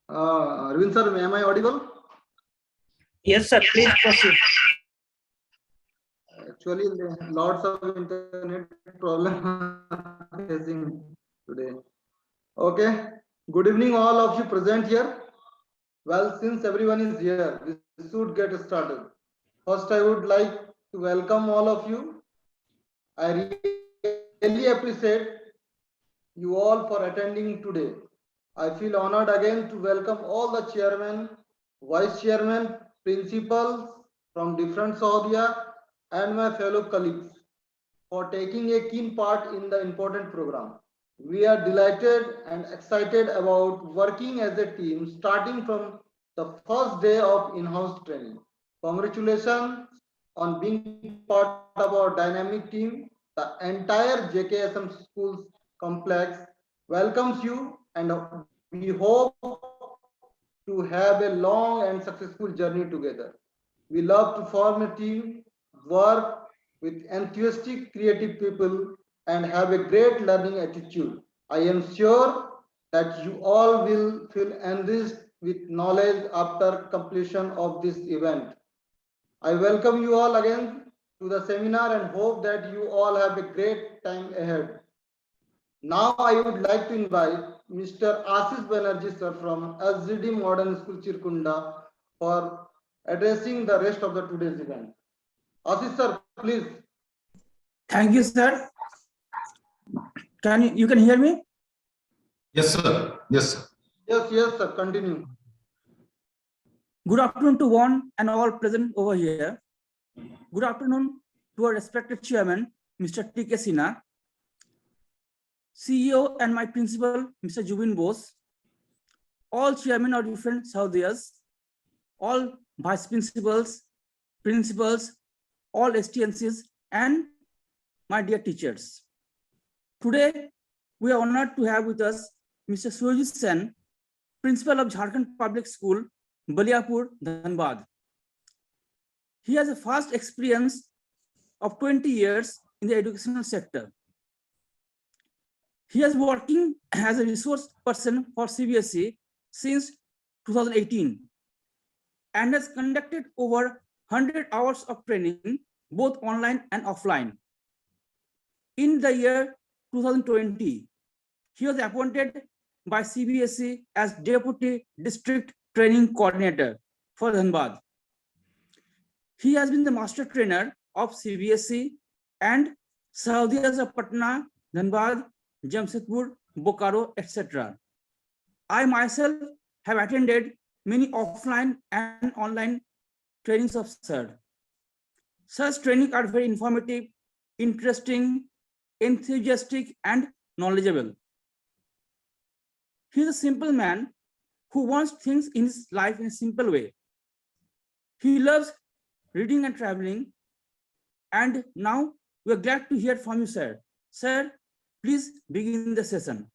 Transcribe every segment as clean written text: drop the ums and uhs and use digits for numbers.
Arvind sir, am I audible? Yes, sir. Please proceed. Actually, lots of internet problem facing today. Okay. Good evening, all of you present here. Well, since everyone is here, we should get started. First, I would like to welcome all of you. I really appreciate you all for attending today. I feel honored again to welcome all the chairman, vice chairman, principals from different Sahodaya and my fellow colleagues for taking a keen part in the important program. We are delighted and excited about working as a team starting from the first day of in-house training. Congratulations on being part of our dynamic team. The entire JKSM schools complex welcomes you, and we hope to have a long and successful journey together. We love to form a team, work with enthusiastic, creative people, and have a great learning attitude. I am sure that you all will feel enriched with knowledge after completion of this event. I welcome you all again to the seminar and hope that you all have a great time ahead. Now I would like to invite Mr. Ashish Banerjee sir from SGD Modern School Chirkunda for addressing the rest of the today's event. Ashish sir, please. Thank you, sir. You can hear me? Yes, sir. Yes, sir. Yes, sir. Continue. Good afternoon to one and all present over here. Good afternoon to our respected chairman, Mr. T.K. Sinha, CEO and my principal, Mr. Jubin Bose, all chairmen of different Sahodayas, all vice principals, principals, all STNCs, and my dear teachers. Today, we are honored to have with us Mr. Surajit, principal of Jharkhand Public School, Baliapur, Dhanbad. He has a vast experience of 20 years in the educational sector. He is working as a resource person for CBSE since 2018 and has conducted over 100 hours of training, both online and offline. In the year 2020, he was appointed by CBSE as Deputy District Training Coordinator for Dhanbad. He has been the master trainer of CBSE and Sahodayas of Patna, Dhanbad, Jamshedpur, Bokaro, etc. I myself have attended many offline and online trainings of Sir. Such trainings are very informative, interesting, enthusiastic, and knowledgeable. He is a simple man who wants things in his life in a simple way. He loves reading and traveling. And now we are glad to hear from you, sir. Sir, please begin the session.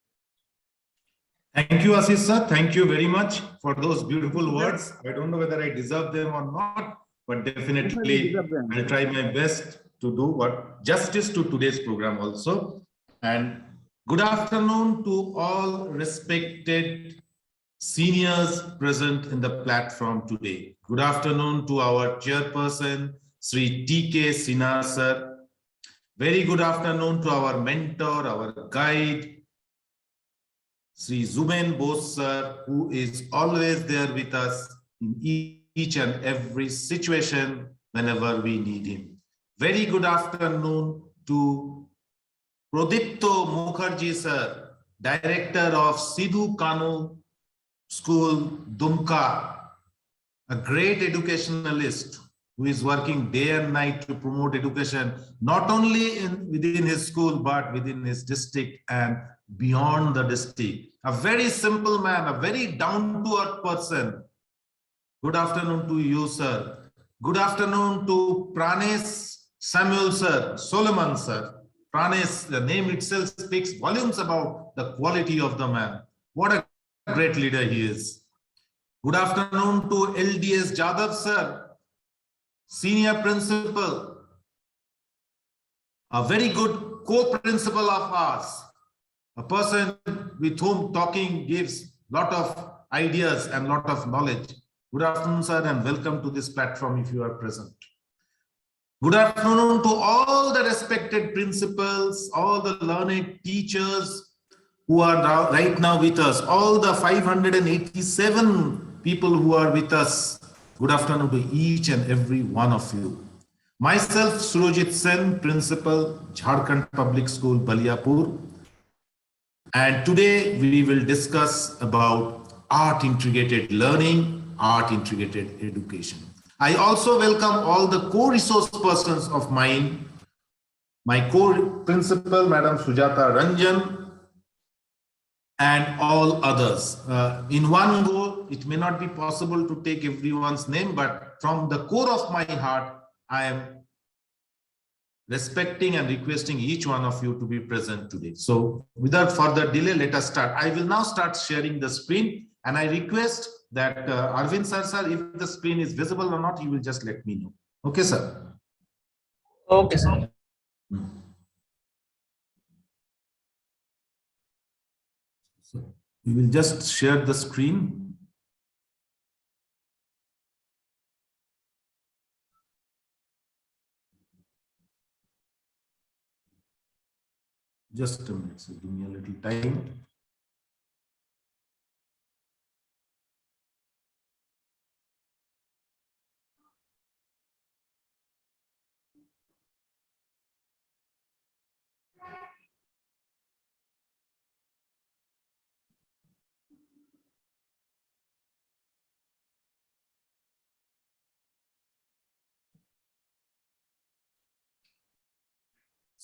Thank you, Ashish sir. Thank you very much for those beautiful words. I don't know whether I deserve them or not, but definitely I'll try my best to do what justice to today's program also. And good afternoon to all respected seniors present in the platform today. Good afternoon to our chairperson, Sri T.K. Sinha sir. Very good afternoon to our mentor, our guide, Sri Jubin Bose sir, who is always there with us in each and every situation whenever we need him. Very good afternoon to Prodipto Mukherjee sir, director of Sidhu Kanu School, DUMKA, a great educationalist who is working day and night to promote education, not only within his school, but within his district and beyond the district. A very simple man, a very down-to-earth person. Good afternoon to you, sir. Good afternoon to Pranesh Samuel, sir, Solomon, sir. Pranesh, the name itself speaks volumes about the quality of the man. What a great leader he is. Good afternoon to LDS Jadhav, sir, senior principal, a very good co-principal of ours, a person with whom talking gives a lot of ideas and lot of knowledge. Good afternoon, sir, and welcome to this platform if you are present. Good afternoon to all the respected principals, all the learned teachers who are right now with us, all the 587 people who are with us. Good afternoon to each and every one of you. Myself, Surajit Sen, Principal, Jharkhand Public School, Baliapur. And today we will discuss about art integrated learning, art integrated education. I also welcome all the co-resource persons of mine, my co-principal, Madam Sujata Ranjan, and all others. In one go, it may not be possible to take everyone's name, but from the core of my heart, I am respecting and requesting each one of you to be present today. So without further delay, let us start. I will now start sharing the screen, and I request that Arvind sir, if the screen is visible or not, you will just let me know. Okay, sir? Okay, sir. So we will just share the screen. Just a minute, so give me a little time.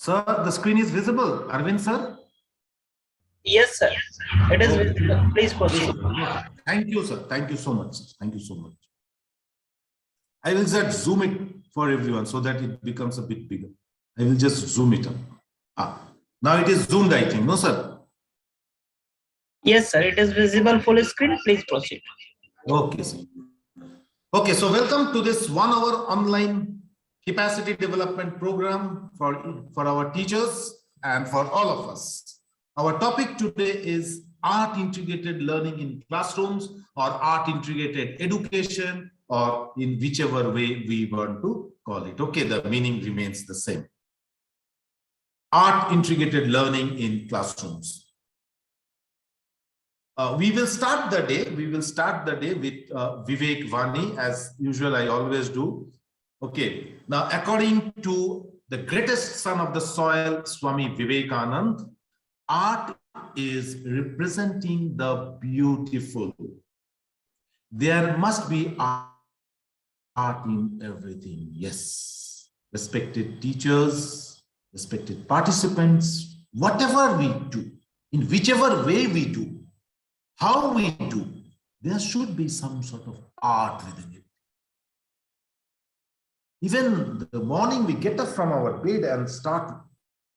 Sir, the screen is visible. Arvind sir? Yes, sir. It is visible. Please proceed. Thank you, sir. Thank you so much. Thank you so much. I will just zoom it for everyone so that it becomes a bit bigger. I will just zoom it up. Now it is zoomed, I think. No, sir? Yes, sir. It is visible full screen. Please proceed. Okay, sir. Okay, so welcome to this 1 hour online capacity development program for our teachers and for all of us. Our topic today is art integrated learning in classrooms, or art integrated education, or in whichever way we want to call it. Okay, the meaning remains the same. Art integrated learning in classrooms. We will start the day. We will start the day with Vivek Vani, as usual. I always do. Okay. Now, according to the greatest son of the soil, Swami Vivekanand, art is representing the beautiful. There must be art in everything. Yes. Respected teachers, respected participants, whatever we do, in whichever way we do, how we do, there should be some sort of art within it. Even the morning we get up from our bed and start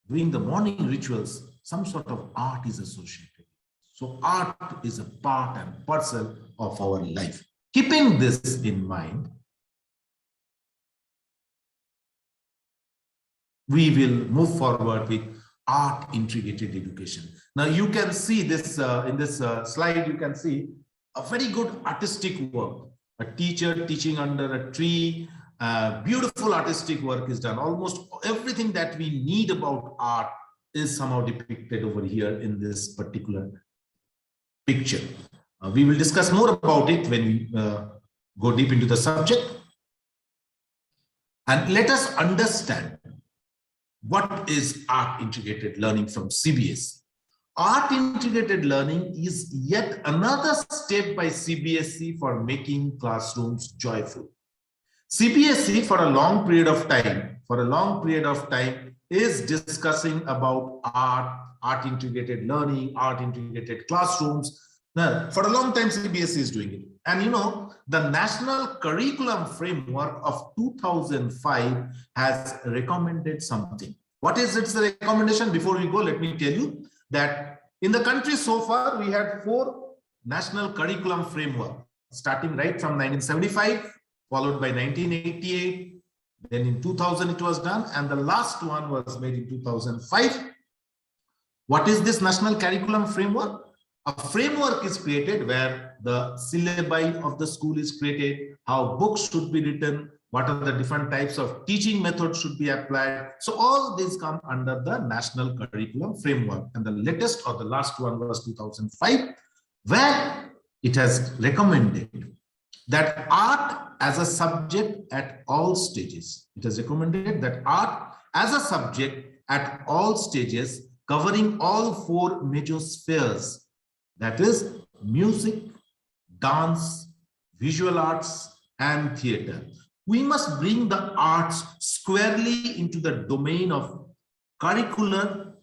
doing the morning rituals, some sort of art is associated. So art is a part and parcel of our life. Keeping this in mind, we will move forward with art integrated education. Now you can see this in this slide, you can see a very good artistic work. A teacher teaching under a tree, beautiful artistic work is done. Almost everything that we need about art is somehow depicted over here in this particular picture. We will discuss more about it when we go deep into the subject. And let us understand what is art integrated learning from CBSE. Art integrated learning is yet another step by CBSE for making classrooms joyful. CBSE for a long period of time, is discussing about art integrated learning, art integrated classrooms. Now, for a long time, CBSE is doing it. And you know, the National Curriculum Framework of 2005 has recommended something. What is its recommendation? Before we go, let me tell you that in the country so far, we had 4 National Curriculum Framework, starting right from 1975, followed by 1988. Then in 2000 it was done, and the last one was made in 2005. What is this National Curriculum Framework? A framework is created where the syllabi of the school is created, how books should be written, what are the different types of teaching methods should be applied. So all these come under the National Curriculum Framework. And the latest or the last one was 2005, where it has recommended that art as a subject at all stages. It has recommended that art as a subject at all stages, covering all 4 major spheres. That is music, dance, visual arts, and theater. We must bring the arts squarely into the domain of curricular,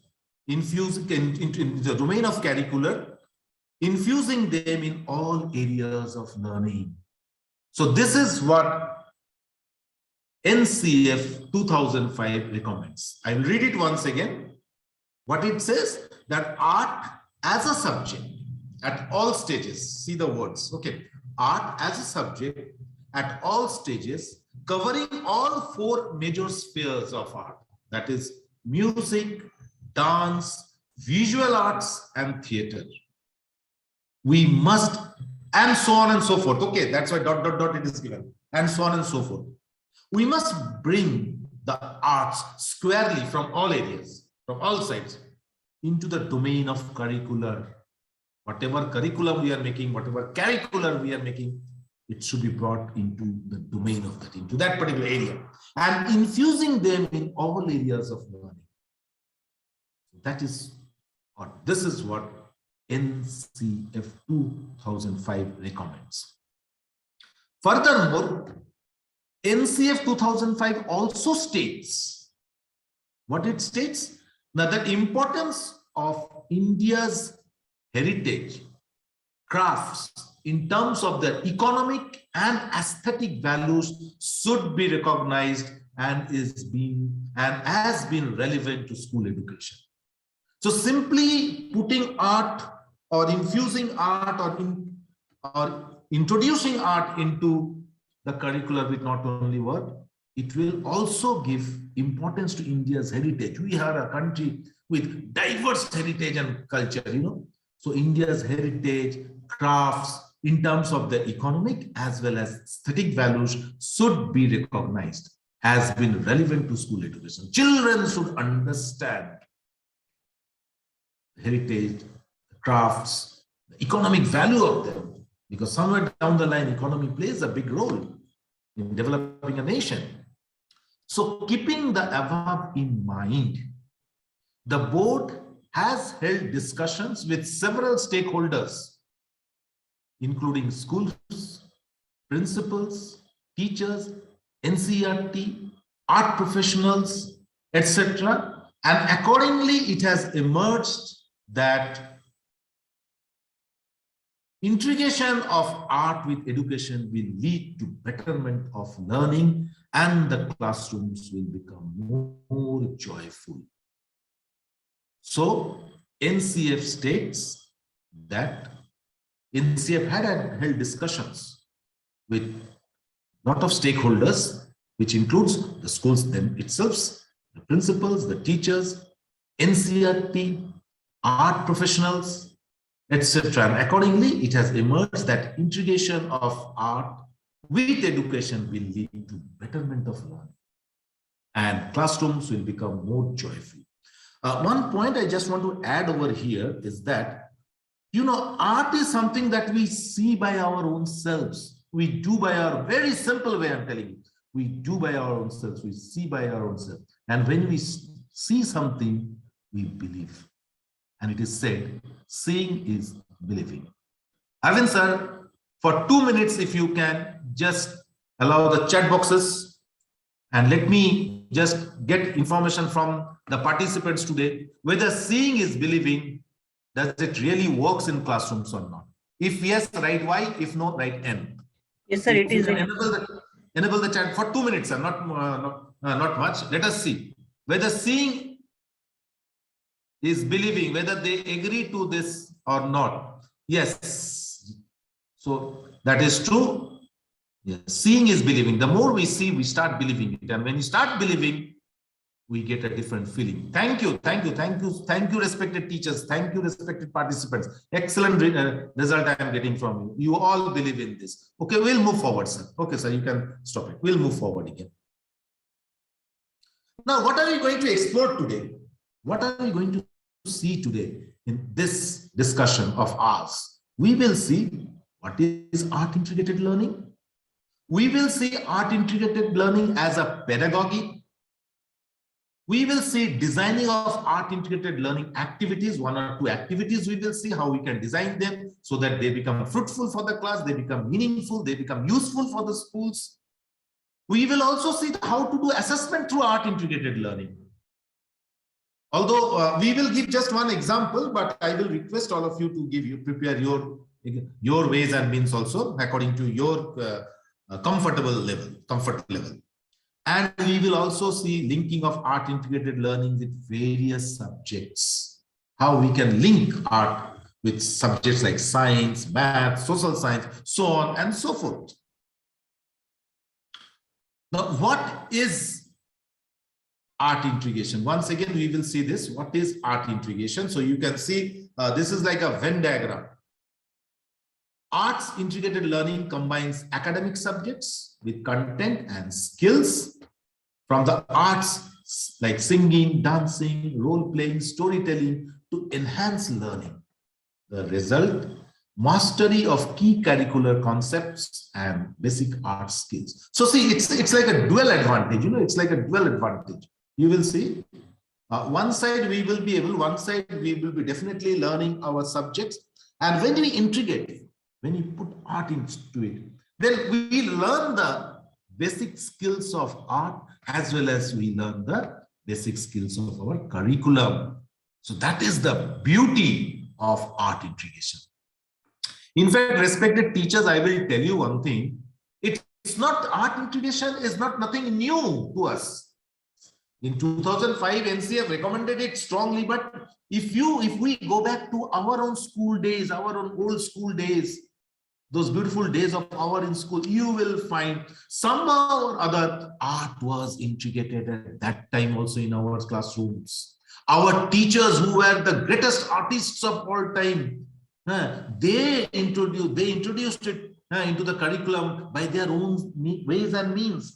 into the domain of curricular, infusing them in all areas of learning. So this is what NCF 2005 recommends. I will read it once again. What it says, that art as a subject at all stages, see the words, okay, art as a subject at all stages, covering all 4 major spheres of art, that is music, dance, visual arts, and theater. We must, and so on and so forth. Okay, that's why ... it is given, and so on and so forth. We must bring the arts squarely from all areas, from all sides, into the domain of curricular. Whatever curriculum we are making, whatever curricular we are making, it should be brought into the domain of that, into that particular area, and infusing them in all areas of learning. That is what, this is what NCF 2005 recommends. Furthermore, NCF 2005 also states, what it states, now the importance of India's heritage, crafts, in terms of the economic and aesthetic values should be recognized and has been relevant to school education. So simply putting art or infusing art or introducing art into the curricular will not only work, it will also give importance to India's heritage. We are a country with diverse heritage and culture, you know. So India's heritage, crafts, in terms of the economic as well as aesthetic values should be recognized, has been relevant to school education. Children should understand heritage, crafts, the economic value of them, because somewhere down the line, economy plays a big role in developing a nation. So keeping the above in mind, the board has held discussions with several stakeholders, including schools, principals, teachers, NCERT, art professionals, etc. And accordingly, it has emerged that integration of art with education will lead to betterment of learning, and the classrooms will become more joyful. So NCF states that NCF had held discussions with a lot of stakeholders, which includes the schools themselves, the principals, the teachers, NCERT, art professionals, etc. And accordingly, it has emerged that integration of art with education will lead to betterment of learning, and classrooms will become more joyful. One point I just want to add over here is that, you know, art is something that we see by our own selves. We do by our, very simple way I'm telling you, we do by our own selves, we see by our own selves. And when we see something, we believe. And it is said, seeing is believing. Arvind sir, for 2 minutes, if you can just allow the chat boxes and let me just get information from the participants today, whether seeing is believing, does it really works in classrooms or not? If yes, write Y, if no, write N. Yes, sir, it is. Enable the chat for 2 minutes, sir, not much. Let us see whether seeing is believing, whether they agree to this or not. Yes, so that is true. Yes. Seeing is believing. The more we see, we start believing it, and when you start believing, we get a different feeling. Thank you, respected teachers. Thank you, respected participants. Excellent result I am getting from you. You all believe in this. Okay, we'll move forward, sir. Okay, sir, you can stop it. We'll move forward again. Now, what are we going to explore today? What are we going to see today in this discussion of ours? We will see what is art integrated learning. We will see art integrated learning as a pedagogy. We will see designing of art integrated learning activities, 1 or 2 activities. We will see how we can design them so that they become fruitful for the class, they become meaningful, they become useful for the schools. We will also see how to do assessment through art integrated learning. Although we will give just one example, but I will request all of you to prepare your ways and means also according to your comfort level. And we will also see linking of art integrated learning with various subjects. How we can link art with subjects like science, math, social science, so on and so forth. Now, what is art integration? Once again, we will see this. What is art integration? So you can see this is like a Venn diagram. Arts integrated learning combines academic subjects with content and skills from the arts like singing, dancing, role-playing, storytelling to enhance learning. The result, mastery of key curricular concepts and basic art skills. So see, it's like a dual advantage, you know, it's like a dual advantage. You will see one side we will be definitely learning our subjects, and when we integrate, when you put art into it, then we learn the basic skills of art as well as we learn the basic skills of our curriculum. So that is the beauty of art integration. In fact, respected teachers, I will tell you one thing. It's not, art integration is not nothing new to us. In 2005, NCF recommended it strongly, but if we go back to our own school days, our own old school days, those beautiful days of our in school, you will find somehow or other art was integrated at that time also in our classrooms. Our teachers, who were the greatest artists of all time, they introduced it into the curriculum by their own ways and means.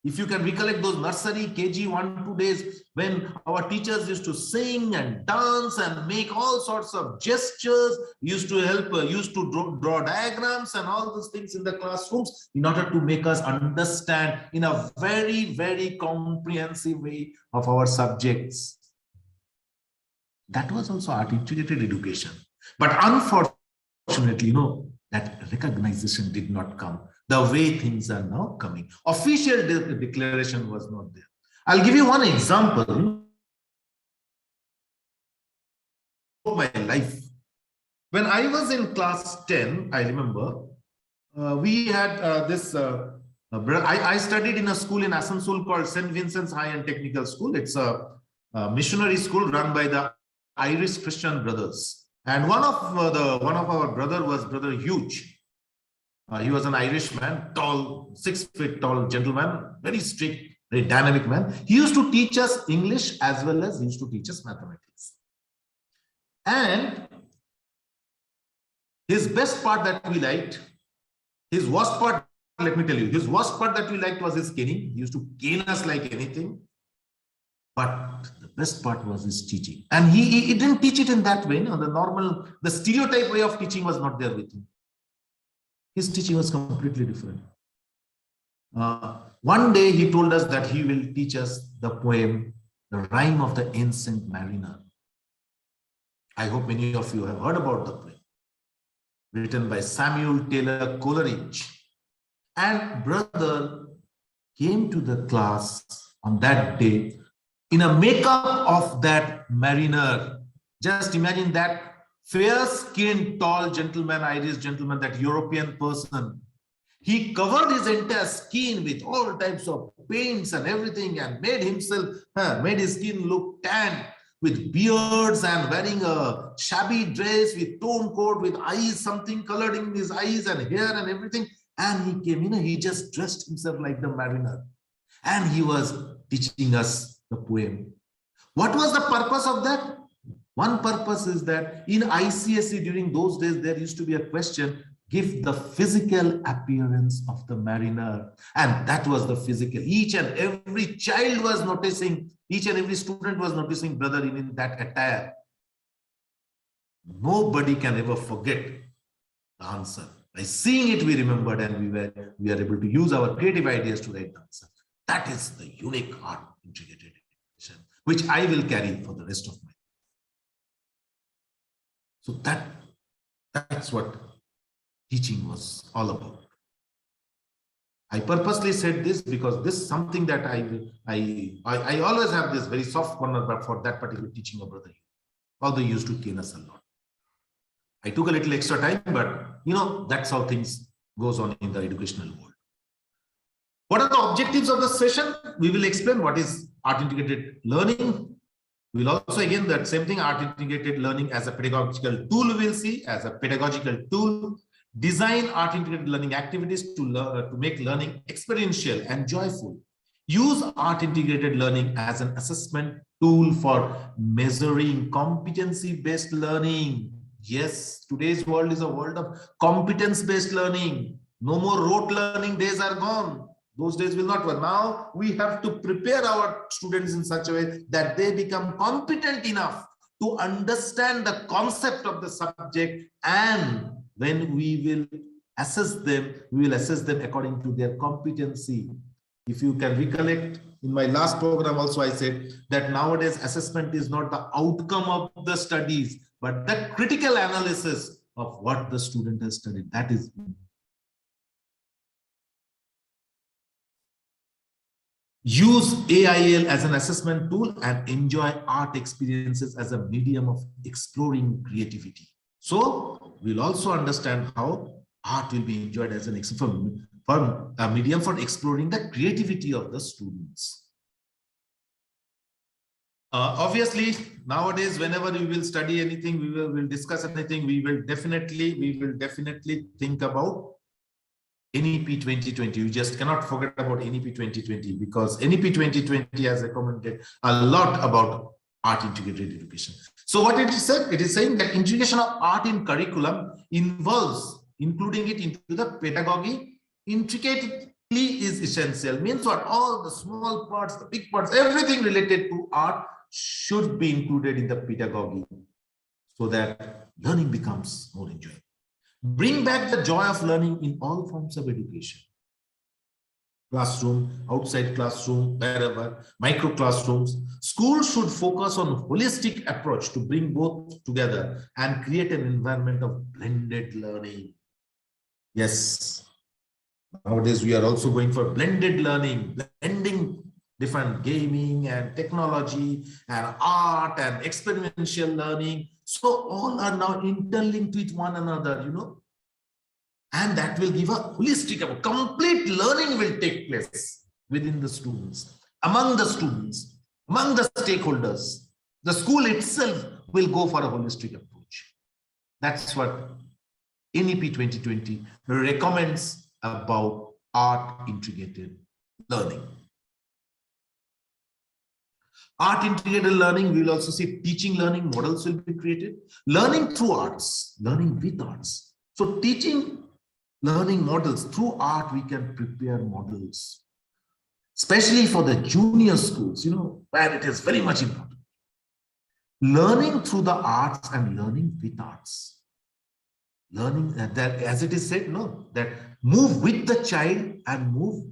If you can recollect those nursery, KG 1-2 days, when our teachers used to sing and dance and make all sorts of gestures, used to draw diagrams and all those things in the classrooms in order to make us understand in a very, very comprehensive way of our subjects. That was also art integrated education. But unfortunately, that recognition did not come the way things are now coming. Official declaration was not there. I'll give you one example of my life. When I was in class 10, I remember we had I studied in a school in Asansol called St. Vincent's High and Technical School. It's a missionary school run by the Irish Christian brothers. And one of our brother was Brother Huge. He was an Irishman, tall, 6 feet tall gentleman, very strict, very dynamic man. He used to teach us English as well as he used to teach us mathematics. And his best part that we liked, his worst part, let me tell you, his worst part that we liked was his caning. He used to cane us like anything. But the best part was his teaching. And he didn't teach it in that way. The stereotype way of teaching was not there with him. His teaching was completely different. One day he told us that he will teach us the poem, The Rime of the Ancient Mariner. I hope many of you have heard about the poem, written by Samuel Taylor Coleridge. And brother came to the class on that day in a makeup of that mariner. Just imagine that fair-skinned, tall gentleman, Irish gentleman, that European person. He covered his entire skin with all types of paints and everything and made his skin look tan with beards and wearing a shabby dress with torn coat with eyes, something colored in his eyes and hair and everything. And he came, he just dressed himself like the mariner. And he was teaching us the poem. What was the purpose of that? One purpose is that in ICSE during those days, there used to be a question, give the physical appearance of the mariner. And that was the physical. Each and every child was noticing, each and every student was noticing brother in that attire. Nobody can ever forget the answer. By seeing it, we remembered, and we are able to use our creative ideas to write the answer. That is the unique art integrated education, which I will carry for the rest of my life. So that's what teaching was all about. I purposely said this because this is something that I always have this very soft corner, but for that particular teaching of brother, although he used to cane us a lot. I took a little extra time, but you know, that's how things goes on in the educational world. What are the objectives of the session? We will explain what is art integrated learning. We'll also, again, that same thing, art integrated learning as a pedagogical tool, we will see as a pedagogical tool. Design art integrated learning activities to make learning experiential and joyful. Use art integrated learning as an assessment tool for measuring competency-based learning. Yes, today's world is a world of competence-based learning. No more rote learning days are gone. Those days will not work. Now we have to prepare our students in such a way that they become competent enough to understand the concept of the subject, and when we will assess them, we will assess them according to their competency. If you can recollect, in my last program also I said that nowadays assessment is not the outcome of the studies, but the critical analysis of what the student has studied. That is. Use AIL as an assessment tool and enjoy art experiences as a medium of exploring creativity. So we'll also understand how art will be enjoyed as an a medium for exploring the creativity of the students. Obviously, nowadays, whenever we will study anything, we will discuss anything, we will definitely think about NEP 2020. You just cannot forget about NEP 2020, because NEP 2020 has recommended a lot about art integrated education. So what it is said, it is saying that integration of art in curriculum involves including it into the pedagogy intricately is essential. Means what? All the small parts, the big parts, everything related to art should be included in the pedagogy so that learning becomes more enjoyable. Bring back the joy of learning in all forms of education. Classroom, outside classroom, wherever, micro classrooms. Schools should focus on holistic approach to bring both together and create an environment of blended learning. Yes, nowadays we are also going for blended learning, blending different gaming and technology and art and experiential learning. So all are now interlinked with one another, you know, and that will give a holistic, complete learning will take place within the students, among the stakeholders. The school itself will go for a holistic approach. That's what NEP 2020 recommends about art integrated learning. Art integrated learning, we will also see teaching learning models will be created. Learning through arts, learning with arts. So teaching learning models through art, we can prepare models, especially for the junior schools, you know, where it is very much important. Learning through the arts and learning with arts. Learning that, as it is said, no, that move with the child and move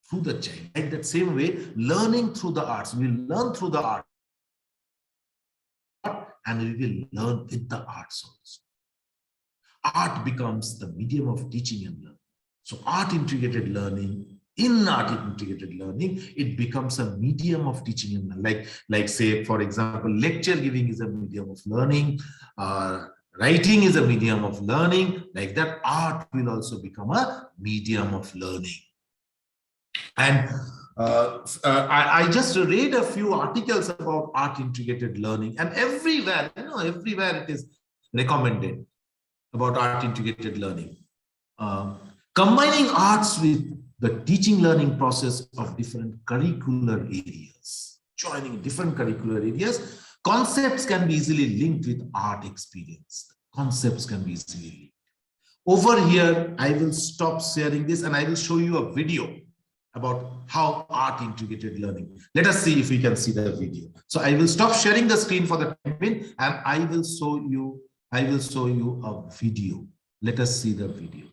through the child. In that same way, learning through the arts, we will learn through the art and we will learn with the arts also. Art becomes the medium of teaching and learning. So art integrated learning, in art integrated learning, it becomes a medium of teaching and learning. Like say, for example, lecture giving is a medium of learning, writing is a medium of learning. Like that, art will also become a medium of learning. And I just read a few articles about art integrated learning, and everywhere, you know, everywhere it is recommended about art integrated learning. Combining arts with the teaching learning process of different curricular areas. Joining different curricular areas, concepts can be easily linked with art experience. Concepts can be easily linked. Over here, I will stop sharing this and I will show you a video about how art integrated learning. Let us see if we can see the video. So I will stop sharing the screen for the time being and I will show you a video. Let us see the video.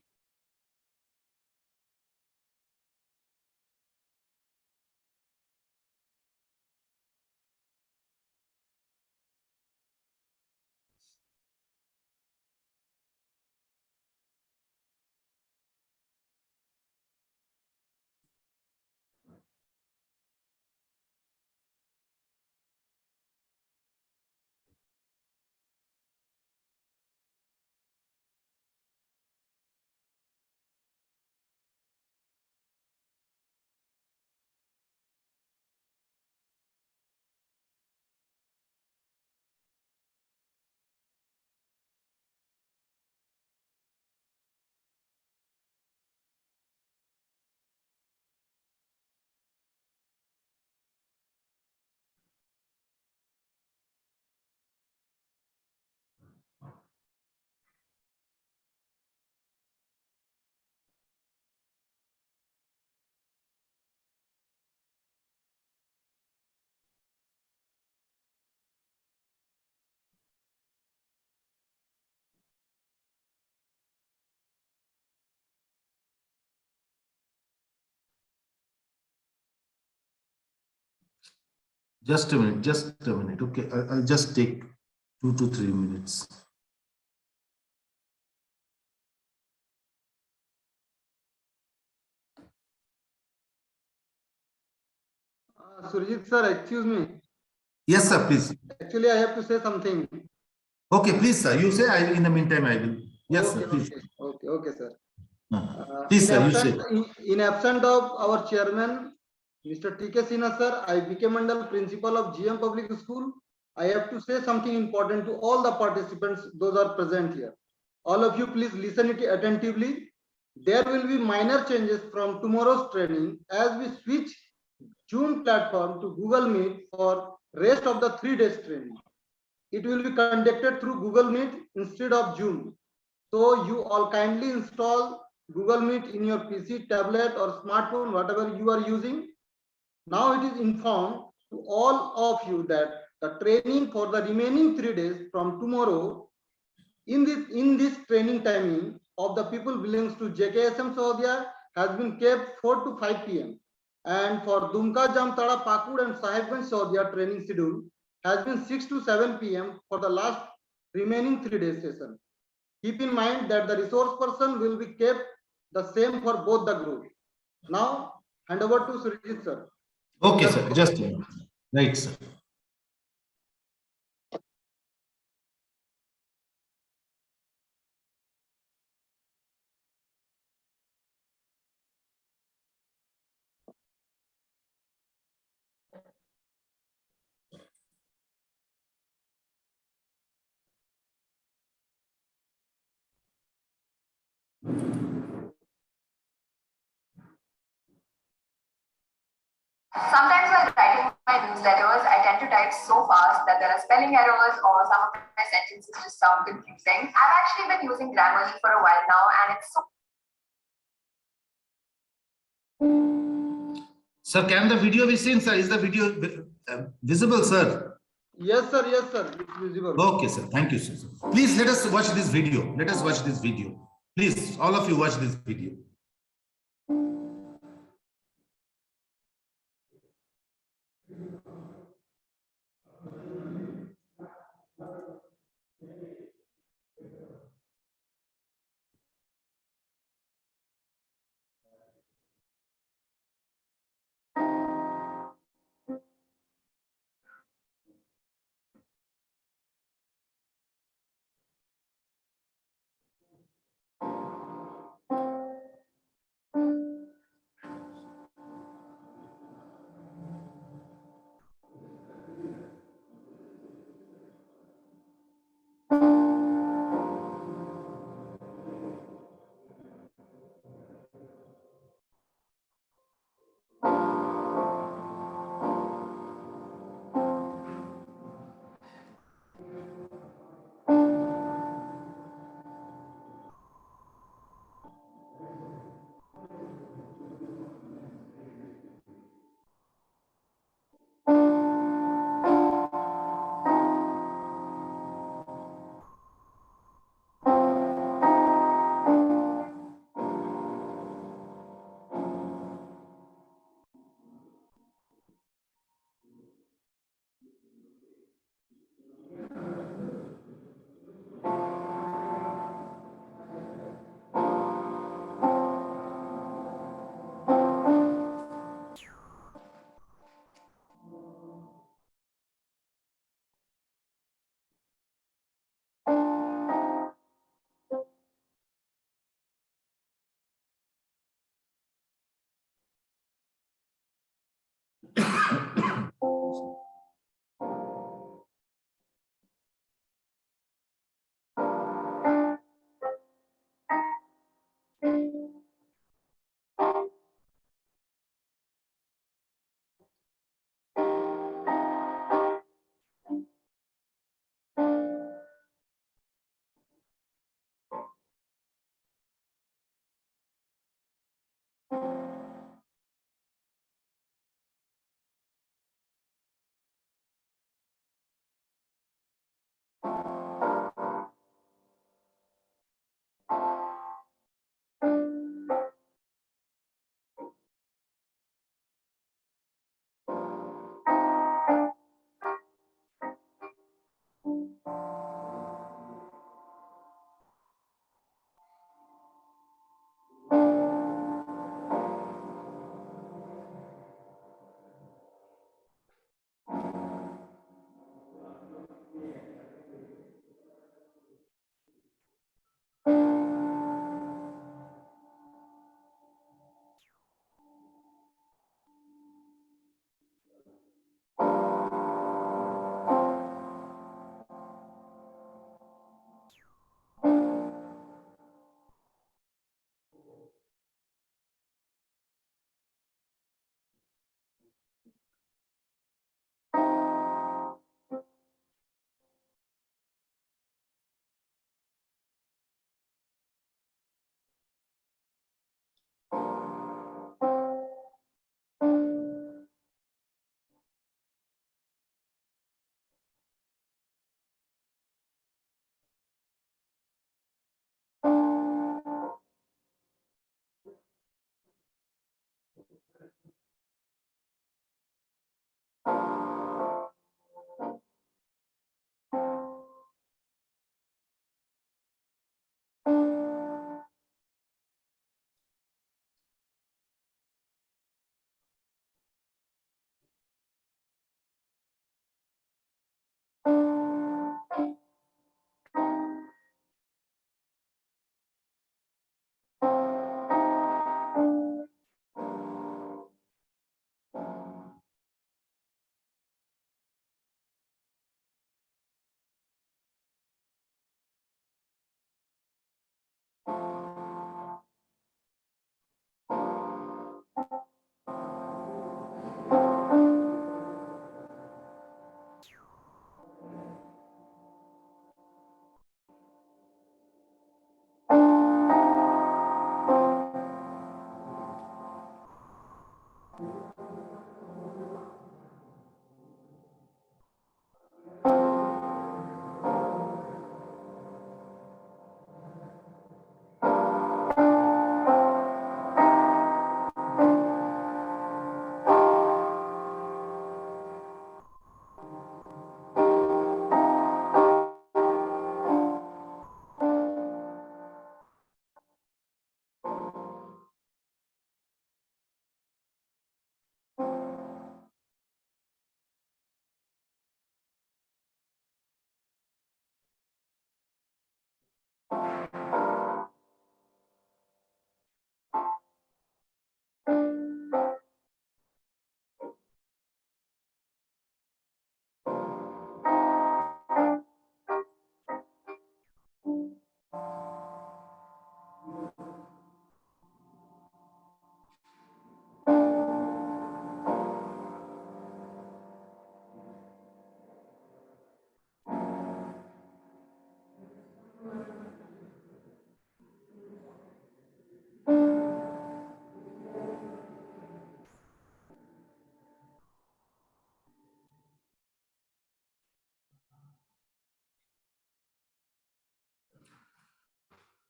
Just a minute. Okay, I'll just take 2 to 3 minutes. Surajit sir, excuse me. Yes, sir, please. Actually, I have to say something. Okay, please, sir. You say, in the meantime, I will. Yes, Okay, sir, please. okay, sir. Please, sir, you say. In absence of our chairman, Mr. T.K. Sinha sir, I became Mandal principal of GM Public School. I have to say something important to all the participants, those are present here. All of you, please listen it attentively. There will be minor changes from tomorrow's training as we switch Zoom platform to Google Meet for rest of the 3 days training. It will be conducted through Google Meet instead of Zoom. So you all kindly install Google Meet in your PC, tablet or smartphone, whatever you are using. Now it is informed to all of you that the training for the remaining 3 days from tomorrow in this training timing of the people belongs to Jksm Sahodaya has been kept 4 to 5 p.m. and for DUMKA, JAMTARA, PAKUR and SAHEBGANJ Sahodaya training schedule has been 6 to 7 p.m. for the last remaining 3 days session. Keep in mind that the resource person will be kept the same for both the groups. Now, hand over to Surajit sir. Okay, sir, just a minute. Right, sir. Sometimes while writing my newsletters, I tend to type so fast that there are spelling errors or some of my sentences just sound confusing. I've actually been using Grammarly for a while now and it's so... Sir, can the video be seen, sir? Is the video visible, sir? Yes, sir. Yes, sir. It's visible. Okay, sir. Thank you, sir. Please let us watch this video. Let us watch this video. Please, all of you watch this video.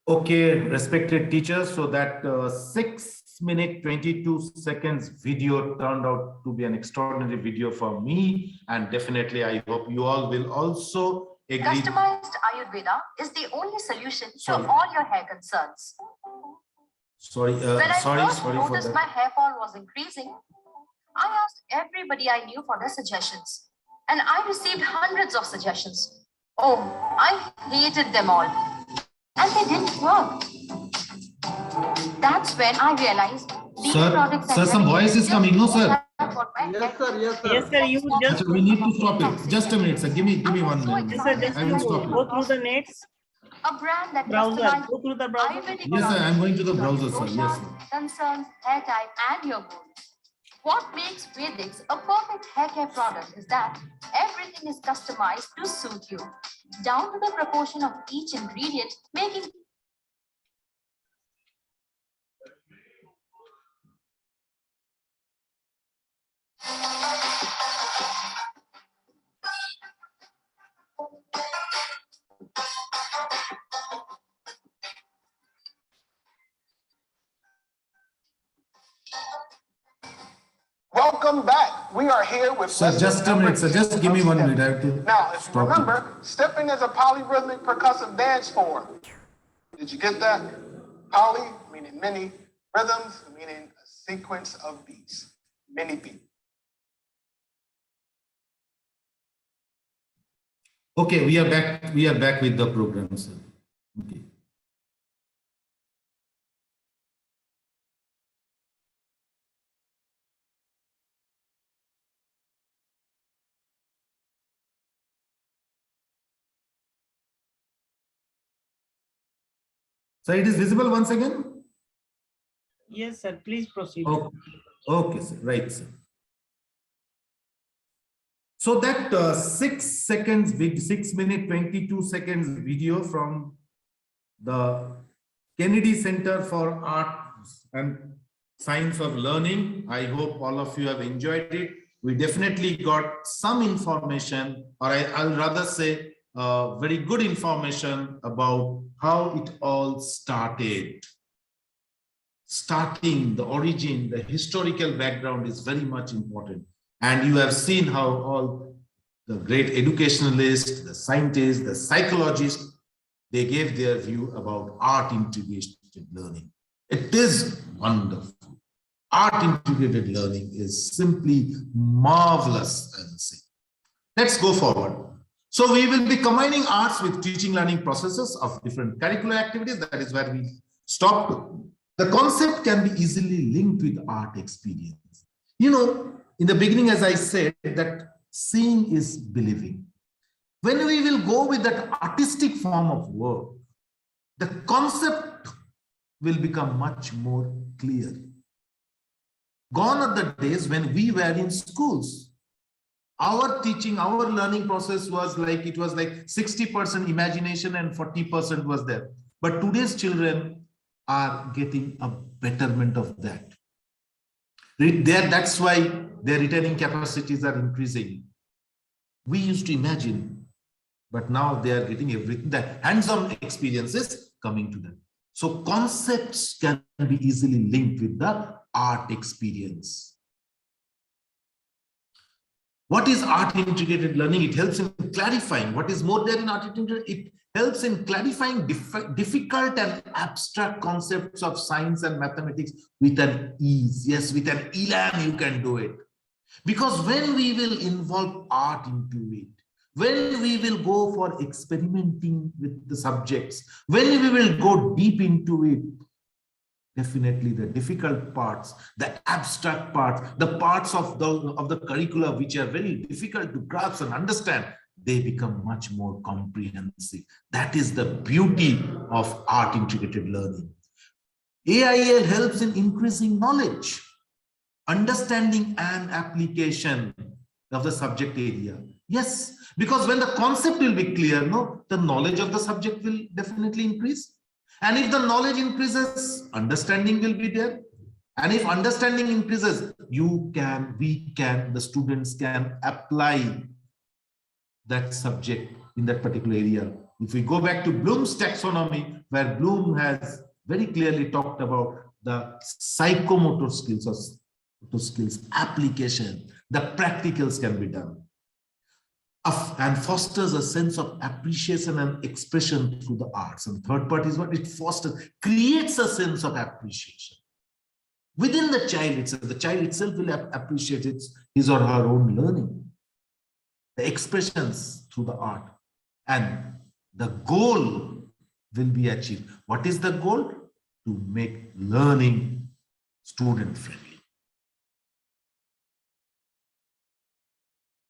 Okay, respected teachers, so that 6 minute 22 seconds video turned out to be an extraordinary video for me, and definitely I hope you all will also agree. Customized Ayurveda is the only solution to all your hair concerns. Sorry, When I first sorry noticed for my that. hair fall was increasing, I asked everybody I knew for their suggestions, and I received hundreds of suggestions. Oh, I hated them all, and they didn't work. That's when I realized These Sir, products sir, and some voice is just coming, no, sir? that's what my Yes, sir. Yes, sir. Yes, sir. You just So we need to stop it. Just a minute, sir. Give me 1 minute. yes, sir. Just I will you stop go it. through the nets A brand that browser. customizes Go through the browser. Ayurvedic Yes, sir. I'm going to the products browser, for sir. your Yes, doshas, sir. concerns, hair type, and your goals. What makes Vedics a perfect hair care product is that everything is customized to suit you, down to the proportion of each ingredient, making Welcome back. We are here with Sir, lesson just a number minute, sir. 2 Just give me of 1 step. minute. I have to Now, if you stop it. remember, stepping is a polyrhythmic percussive dance form. Did you get that? Poly, meaning many, rhythms, meaning a sequence of beats, many beats. Okay, we are back. We are back with the program, sir. Okay. So it is visible once again? Yes, sir. Please proceed. Okay, okay, sir. Right, sir. So that 6 seconds, 6 minute 22 seconds video from the Kennedy Center for Arts and Science of Learning. I hope all of you have enjoyed it. We definitely got some information, or I'll rather say very good information about how it all started. Starting, the origin, the historical background is very much important. And you have seen how all the great educationalists, the scientists, the psychologists, they gave their view about art integrated learning. It is wonderful. Art integrated learning is simply marvelous, I will say. Let's go forward. So we will be combining arts with teaching learning processes of different curricular activities. That is where we stopped. The concept can be easily linked with art experience. You know, in the beginning, as I said, that seeing is believing. When we will go with that artistic form of work, the concept will become much more clear. Gone are the days when we were in schools. Our teaching, our learning process was like, it was like 60% imagination and 40% was there. But today's children are getting a betterment of that. That's why their retaining capacities are increasing. We used to imagine, but now they are getting everything, the hands-on experiences coming to them. So concepts can be easily linked with the art experience. What is art integrated learning? It helps in clarifying. What is more there in art integrated? It helps in clarifying difficult and abstract concepts of science and mathematics with an ease. Yes, with an elan you can do it. Because when we will involve art into it, when we will go for experimenting with the subjects, when we will go deep into it, definitely the difficult parts, the abstract parts, the parts of the curricula which are very difficult to grasp and understand, they become much more comprehensive. That is the beauty of art integrated learning. AIL helps in increasing knowledge, understanding and application of the subject area. Yes, because when the concept will be clear, no, the knowledge of the subject will definitely increase. And if the knowledge increases, understanding will be there. And if understanding increases, the students can apply that subject in that particular area. If we go back to Bloom's taxonomy, where Bloom has very clearly talked about the psychomotor skills or skills application, the practicals can be done. And fosters a sense of appreciation and expression through the arts. And third part is what it fosters, creates a sense of appreciation within the child itself. The child itself will appreciate his or her own learning, the expressions through the art, and the goal will be achieved. What is the goal? To make learning student friendly.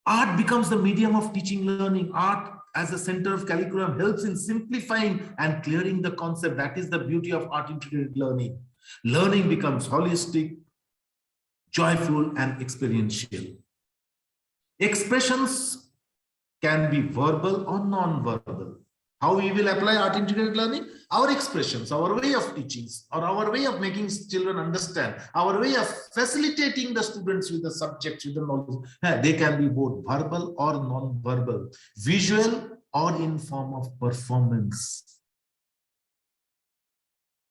Art becomes the medium of teaching learning. Art as a center of curriculum helps in simplifying and clearing the concept. That is the beauty of art integrated learning. Learning becomes holistic, joyful, and experiential. Expressions can be verbal or non-verbal. How we will apply art integrated learning? Our expressions, our way of teaching, or our way of making children understand, our way of facilitating the students with the subjects, with the knowledge. They can be both verbal or non-verbal, visual or in form of performance.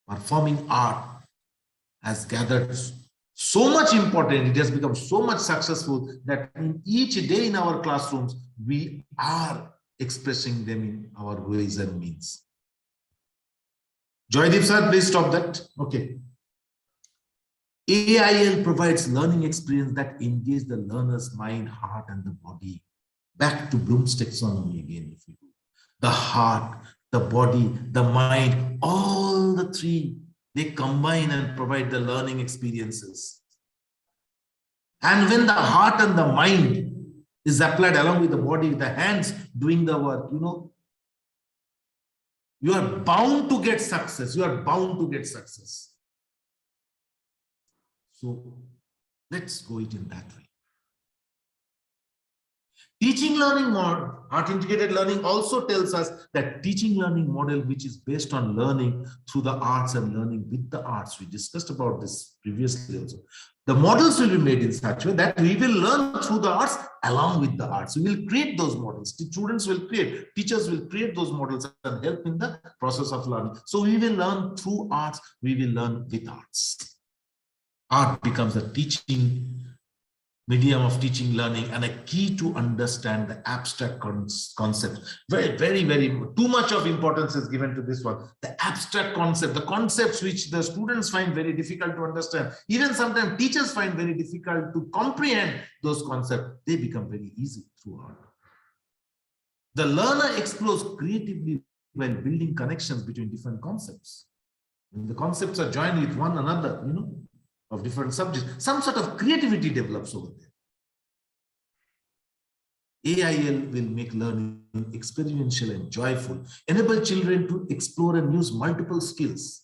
Performing art has gathered so much importance, it has become so much successful that in each day in our classrooms, we are expressing them in our ways and means. Joydeep sir, please stop that. Okay. AIL provides learning experience that engage the learner's mind, heart, and the body. Back to Bloom's taxonomy again, if you do. The heart, the body, the mind, all the three, they combine and provide the learning experiences. And when the heart and the mind is applied along with the body, the hands doing the work, you are bound to get success. You are bound to get success. So let's go it in that way. Teaching learning model, art integrated learning also tells us that teaching learning model, which is based on learning through the arts and learning with the arts. We discussed about this previously also. The models will be made in such a way that we will learn through the arts along with the arts. We will create those models. The students will create, teachers will create those models and help in the process of learning. So we will learn through arts, we will learn with arts. Art becomes a teaching medium of teaching learning and a key to understand the abstract concept. Very, very, very, too much of importance is given to this one. The abstract concept, the concepts which the students find very difficult to understand, even sometimes teachers find very difficult to comprehend those concepts, they become very easy through art. The learner explores creatively when building connections between different concepts. When the concepts are joined with one another, of different subjects, some sort of creativity develops over there. AIL will make learning experiential and joyful, enable children to explore and use multiple skills.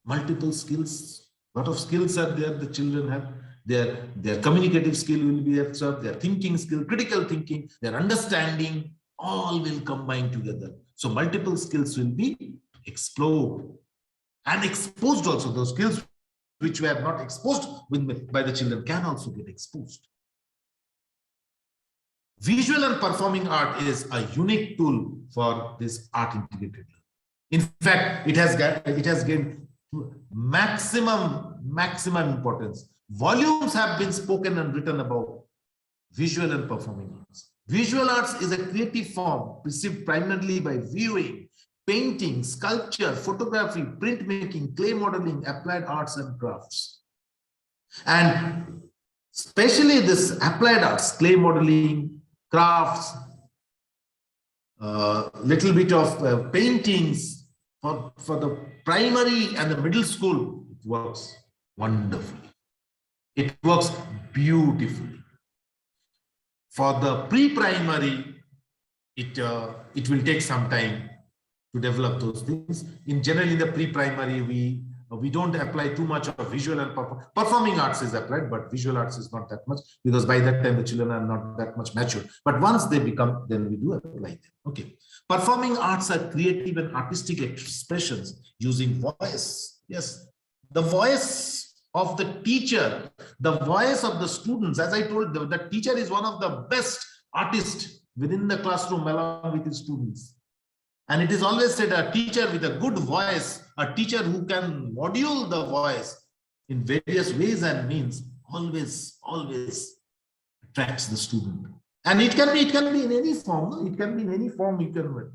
Multiple skills, a lot of skills are there the children have. Their communicative skill will be observed, their thinking skill, critical thinking, their understanding, all will combine together. So multiple skills will be explored and exposed also. Those skills which were not exposed by the children can also get exposed. Visual and performing art is a unique tool for this art integrated learning. In fact, it has gained maximum importance. Volumes have been spoken and written about visual and performing arts. Visual arts is a creative form perceived primarily by viewing, painting, sculpture, photography, printmaking, clay modeling, applied arts and crafts. And especially this applied arts, clay modeling, crafts, little bit of paintings for the primary and the middle school, it works wonderfully. It works beautifully. For the pre-primary, it will take some time to develop those things. In general, in the pre-primary, we don't apply too much of visual and performing arts is applied, but visual arts is not that much, because by that time the children are not that much mature. But once they become, then we do apply them. Okay. Performing arts are creative and artistic expressions using voice. Yes, the voice of the teacher, the voice of the students. As I told you, the teacher is one of the best artists within the classroom along with his students. And it is always said a teacher with a good voice, a teacher who can modulate the voice in various ways and means, always attracts the student. And it can be in any form. No? It can be in any form you can.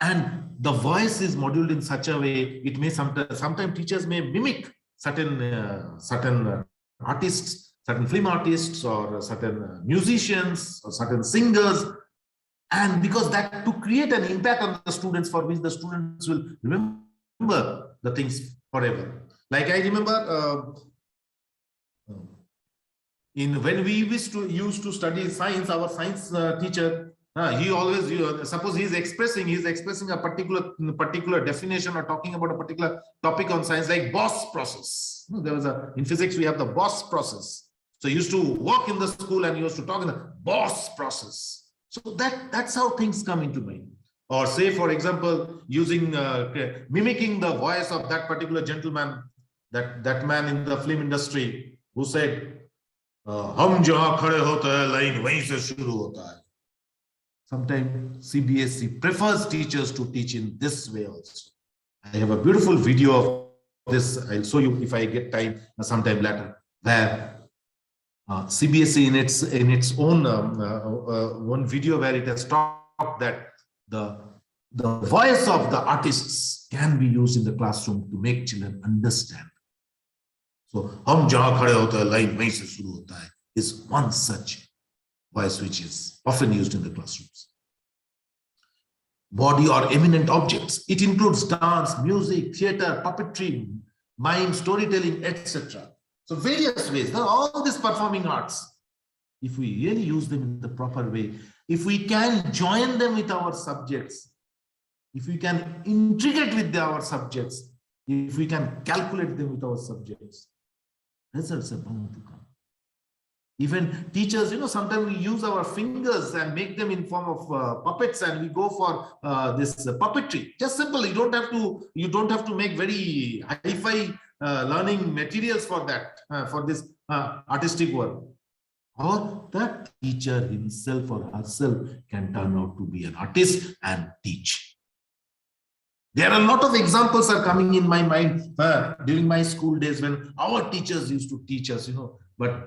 And the voice is modulated in such a way, it may sometimes teachers may mimic certain artists, certain film artists, or certain musicians, or certain singers. And because that to create an impact on the students, for which the students will remember the things forever. Like I remember when we used to study science, our science teacher, he always, suppose he's expressing a particular definition or talking about a particular topic on science, like Boss process. There was in physics we have the Boss process. So he used to work in the school and he used to talk in the Boss process. So that's how things come into mind. Or say, for example, using mimicking the voice of that particular gentleman, that man in the film industry who said, "Hum jahan khade hote hai, line wahin se shuru hota hai." Sometimes CBSE prefers teachers to teach in this way also. I have a beautiful video of this. I'll show you if I get time sometime later, where CBSE in its own one video where it has talked that the voice of the artists can be used in the classroom to make children understand. So, "Hum jahan khade hote hai, line wahin se shuru hota hai" is one such voice which is often used in the classrooms. Body or eminent objects. It includes dance, music, theater, puppetry, mime, storytelling, etc. So various ways. All these performing arts, if we really use them in the proper way, if we can join them with our subjects, if we can integrate with our subjects, if we can calculate them with our subjects, results are bound to come. Even teachers, sometimes we use our fingers and make them in form of puppets, and we go for this puppetry. Just simple. You don't have to make very hi-fi learning materials for that, for this artistic work. Or that teacher himself or herself can turn out to be an artist and teach. There are a lot of examples are coming in my mind during my school days when our teachers used to teach us, but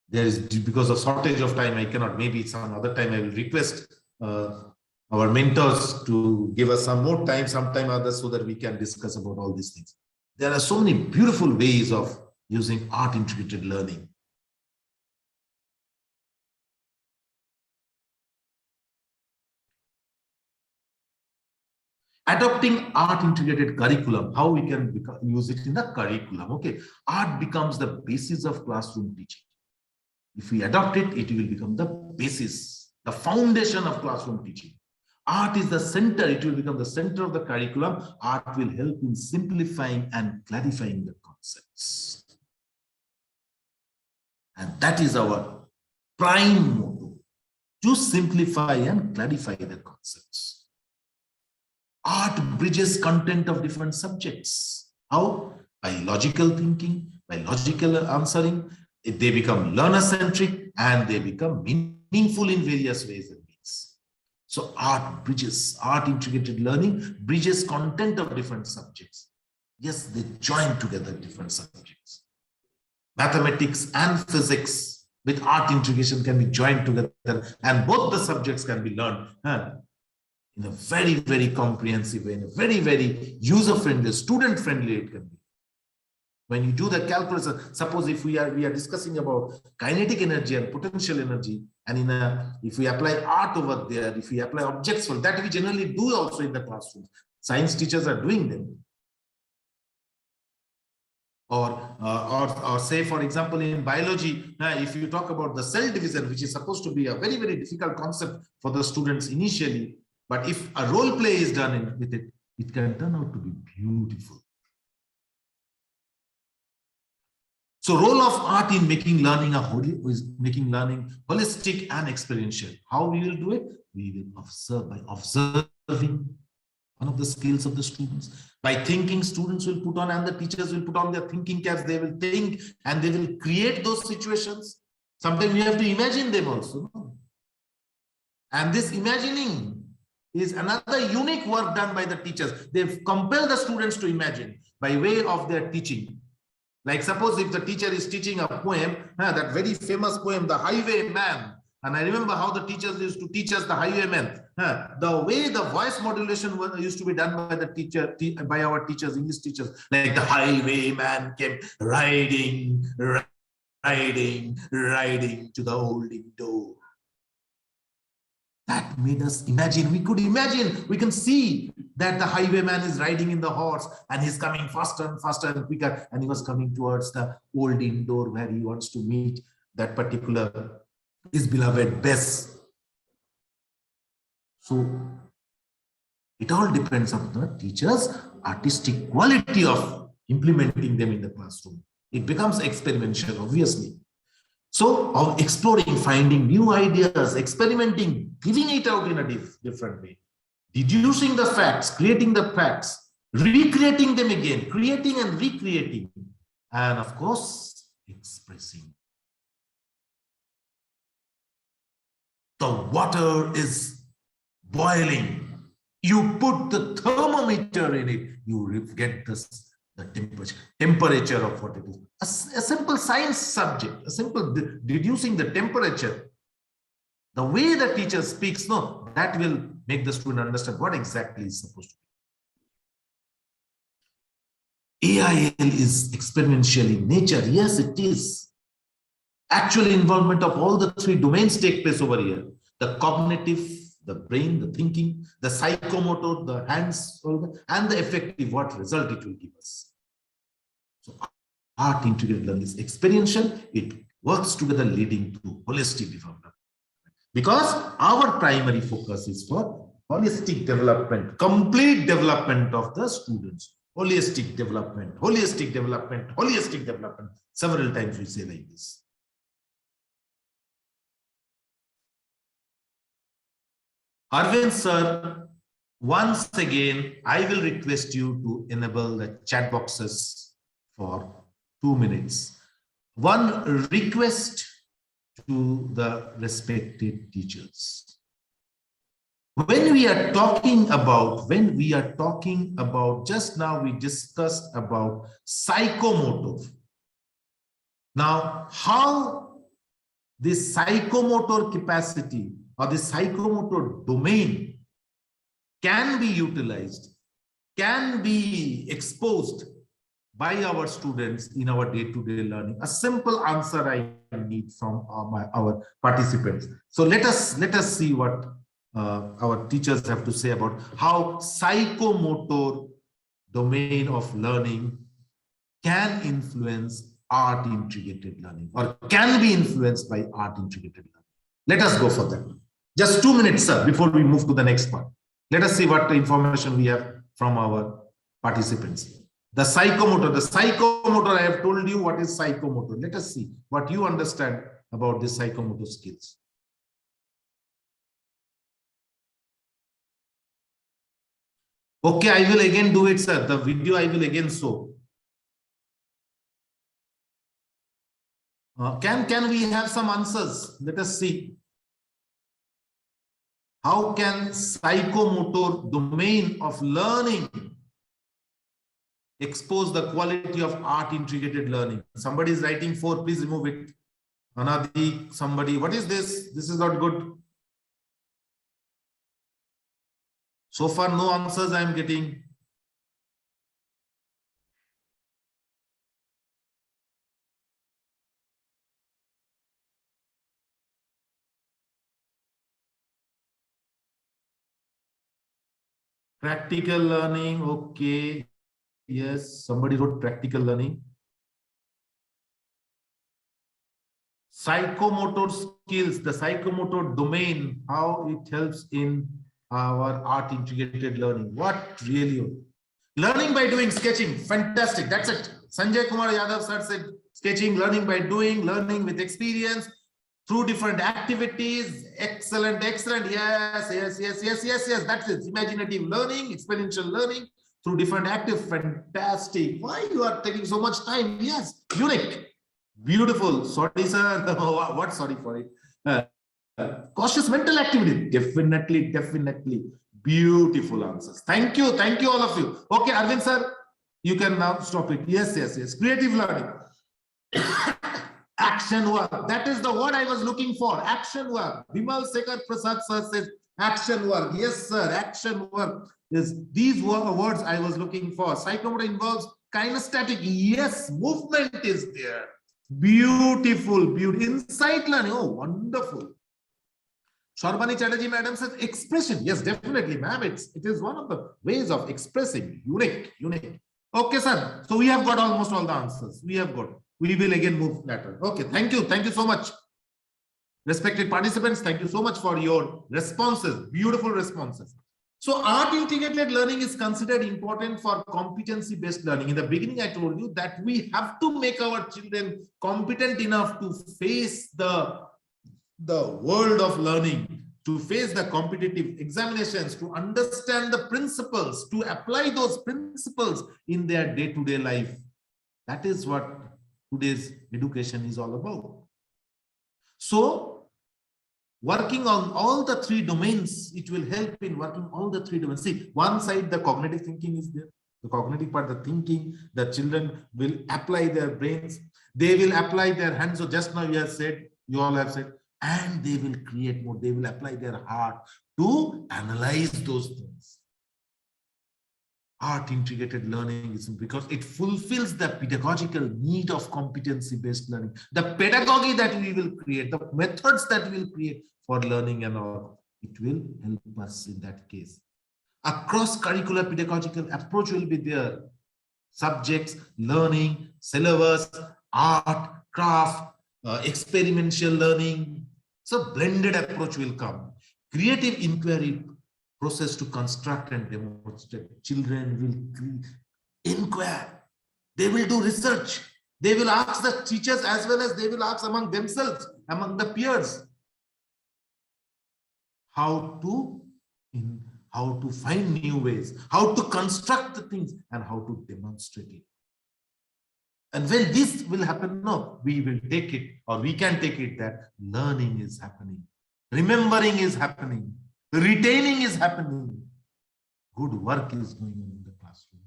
there is, because of shortage of time, I cannot. Maybe some other time I will request our mentors to give us some more time, sometime others, so that we can discuss about all these things. There are so many beautiful ways of using art integrated learning. Adopting art integrated curriculum, how we can use it in the curriculum. Okay, art becomes the basis of classroom teaching. If we adopt it, it will become the basis, the foundation of classroom teaching. Art is the center, it will become the center of the curriculum. Art will help in simplifying and clarifying the concepts. And that is our prime motto, to simplify and clarify the concepts. Art bridges content of different subjects. How? By logical thinking, by logical answering. They become learner-centric and they become meaningful in various ways and means. So art integrated learning bridges content of different subjects. Yes, they join together different subjects. Mathematics and physics with art integration can be joined together, and both the subjects can be learned in a very, very comprehensive way, in a very, very user-friendly, student-friendly it can be. When you do the calculus, suppose if we are discussing about kinetic energy and potential energy, and if we apply art over there, if we apply objects for that, we generally do also in the classroom. Science teachers are doing them. Or say, for example, in biology, if you talk about the cell division, which is supposed to be a very, very difficult concept for the students initially, but if a role play is done with it, it can turn out to be beautiful. So role of art in making learning holistic and experiential. How we will do it? We will observe by observing one of the skills of the students. By thinking, students will put on, and the teachers will put on their thinking caps. They will think and they will create those situations. Sometimes you have to imagine them also. And this imagining is another unique work done by the teachers. They've compelled the students to imagine by way of their teaching. Like suppose if the teacher is teaching a poem, that very famous poem, The Highwayman, and I remember how the teachers used to teach us The Highwayman. The way the voice modulation used to be done by the teacher, by our teachers, English teachers, like the highwayman came riding to the old door. That made us imagine. We could imagine, we can see that the highwayman is riding in the horse and he's coming faster and faster and quicker. And he was coming towards the old inn door where he wants to meet that particular, his beloved Bess. So it all depends on the teacher's artistic quality of implementing them in the classroom. It becomes experiential, obviously. So, of exploring, finding new ideas, experimenting, giving it out in a different way, deducing the facts, creating the facts, recreating them again, creating and recreating, and of course, expressing. The water is boiling. You put the thermometer in it, you get this. The temperature of what it is. A simple science subject, a simple deducing the temperature. The way the teacher speaks, no, that will make the student understand what exactly is supposed to be. AIL is experiential in nature. Yes, it is. Actual involvement of all the three domains take place over here. The cognitive, the brain, the thinking, the psychomotor, the hands, and the effective, what result it will give us. So art integrated learning is experiential. It works together, leading to holistic development. Because our primary focus is for holistic development, complete development of the students. Holistic development, holistic development, holistic development. Several times we say like this. Arvind sir, once again, I will request you to enable the chat boxes for 2 minutes. One request to the respected teachers. When we are talking about, just now we discussed about psychomotor. Now, how this psychomotor capacity or the psychomotor domain can be utilized, can be exposed by our students in our day-to-day learning. A simple answer I need from our participants. So let us see what our teachers have to say about how psychomotor domain of learning can influence art integrated learning or can be influenced by art integrated learning. Let us go for that. Just 2 minutes, sir, before we move to the next part. Let us see what information we have from our participants. The psychomotor, I have told you what is psychomotor. Let us see what you understand about the psychomotor skills. Okay, I will again do it, sir. The video I will again show. Can we have some answers? Let us see. How can psychomotor domain of learning expose the quality of art integrated learning? Somebody is writing 4, please remove it. Anadi, somebody, what is this? This is not good. So far, no answers I am getting. Practical learning, okay. Yes, somebody wrote practical learning. Psychomotor skills, the psychomotor domain, how it helps in our art integrated learning. What really? Learning by doing, sketching, fantastic. That's it. Sanjay Kumar Yadav sir said sketching, learning by doing, learning with experience through different activities. Excellent, excellent. Yes. That's it. Imaginative learning, experiential learning through different active. Fantastic. Why you are taking so much time? Yes, unique. Beautiful. Sorry, sir. What? Sorry for it. Cautious mental activity. Definitely. Beautiful answers. Thank you all of you. Okay, Arvind sir, you can now stop it. Yes. Creative learning. Action work. That is the word I was looking for. Action work. Bimal Sekhar Prasad sir says action work. Yes, sir. Action work. These were words I was looking for. Psychomotor involves kinesthetic. Yes, movement is there. Beautiful. Insight learning. Oh, wonderful. Sharbani Chatterjee madam says expression. Yes, definitely, ma'am. It is one of the ways of expressing. Unique. Okay, sir. So we have got almost all the answers. We have got. We will again move later. Okay, thank you. Thank you so much. Respected participants, thank you so much for your responses. Beautiful responses. So art integrated learning is considered important for competency-based learning. In the beginning, I told you that we have to make our children competent enough to face the world of learning, to face the competitive examinations, to understand the principles, to apply those principles in their day-to-day life. That is what today's education is all about. So, working on all the three domains, it will help in working all the three domains. See, one side, the cognitive thinking is there. The cognitive part, the thinking, the children will apply their brains. They will apply their hands. So just now you all have said, and they will create more. They will apply their heart to analyze those things. Art integrated learning is because it fulfills the pedagogical need of competency-based learning. The pedagogy that we will create, the methods that we will create for learning and all, it will help us in that case. A cross-curricular pedagogical approach will be there. Subjects, learning, syllabus, art, craft, experiential learning. So blended approach will come. Creative inquiry process to construct and demonstrate. Children will inquire. They will do research. They will ask the teachers as well as they will ask among themselves, among the peers, how to find new ways, how to construct the things, and how to demonstrate it. And when this will happen, no, we will take it, or we can take it that learning is happening, remembering is happening, retaining is happening. Good work is going on in the classroom.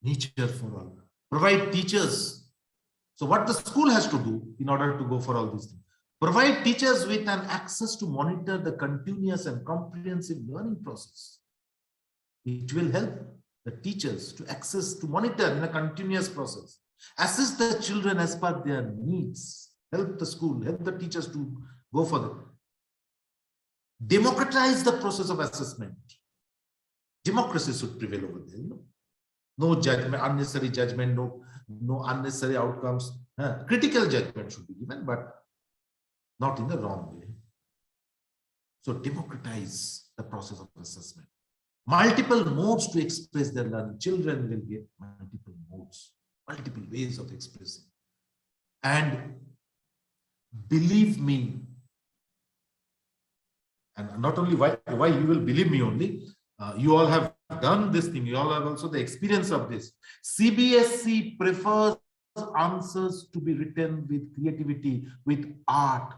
Nature for all. Provide teachers. So what the school has to do in order to go for all these things? Provide teachers with an access to monitor the continuous and comprehensive learning process. It will help the teachers to monitor in a continuous process. Assist the children as per their needs. Help the school, help the teachers to go for them. Democratize the process of assessment. Democracy should prevail over there. No judgment, unnecessary judgment, no unnecessary outcomes. Critical judgment should be given, but not in the wrong way. So democratize the process of assessment. Multiple modes to express their learning. Children will get multiple modes, multiple ways of expressing. And believe me, and not only why you will believe me only, you all have done this thing, you all have also the experience of this. CBSE prefers answers to be written with creativity, with art,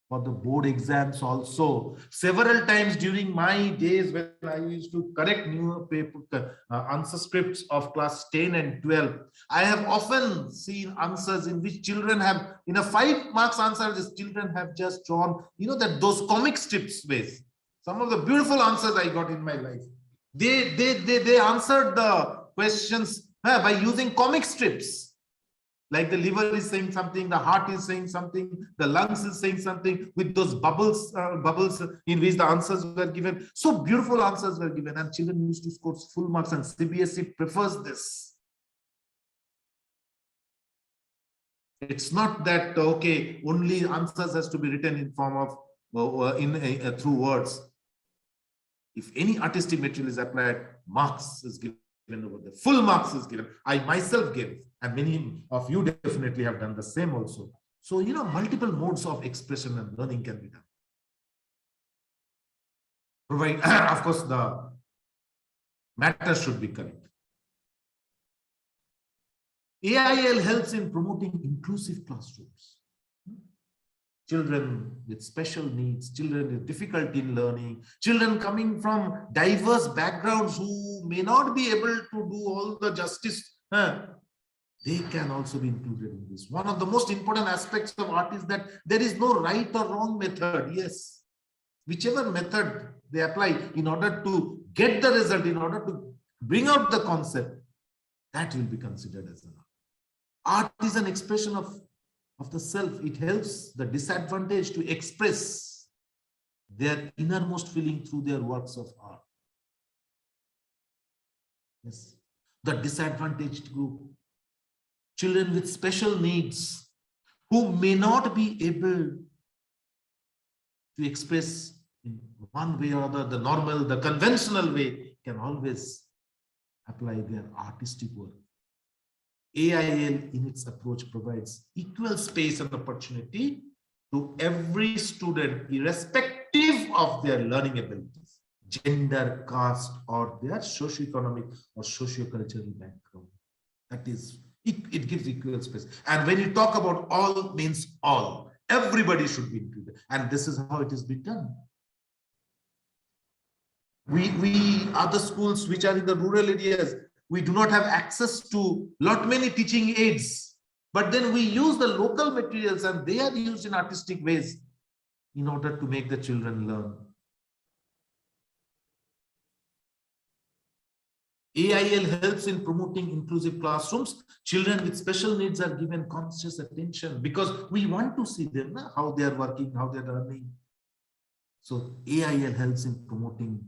for the board exams also. Several times during my days when I used to correct new paper answer scripts of class 10 and 12, I have often seen answers in which children have, in a 5 marks answer, these children have just drawn, those comic strips ways. Some of the beautiful answers I got in my life. They answered the questions by using comic strips. Like the liver is saying something, the heart is saying something, the lungs is saying something, with those bubbles in which the answers were given. So beautiful answers were given, and children used to score full marks, and CBSE prefers this. It's not that, okay, only answers has to be written in form of, through words. If any artistic material is applied, marks is given over there. Full marks is given. I myself gave, and many of you definitely have done the same also. So, multiple modes of expression and learning can be done. Provide, of course, the matter should be correct. AIL helps in promoting inclusive classrooms. Children with special needs, children with difficulty in learning, children coming from diverse backgrounds who may not be able to do all the justice, they can also be included in this. One of the most important aspects of art is that there is no right or wrong method. Yes, whichever method they apply in order to get the result, in order to bring out the concept, that will be considered as an art. Art is an expression of of the self. It helps the disadvantaged to express their innermost feeling through their works of art. Yes, the disadvantaged group, children with special needs who may not be able to express in one way or other, the normal, the conventional way, can always apply their artistic work. AIL in its approach provides equal space and opportunity to every student, irrespective of their learning abilities, gender, caste, or their socioeconomic or sociocultural background. That is, it gives equal space. And when you talk about all, means all. Everybody should be included. And this is how it is being done. We other schools which are in the rural areas, we do not have access to many teaching aids, but then we use the local materials and they are used in artistic ways in order to make the children learn. AIL helps in promoting inclusive classrooms. Children with special needs are given conscious attention because we want to see them, how they are working, how they are learning. So AIL helps in promoting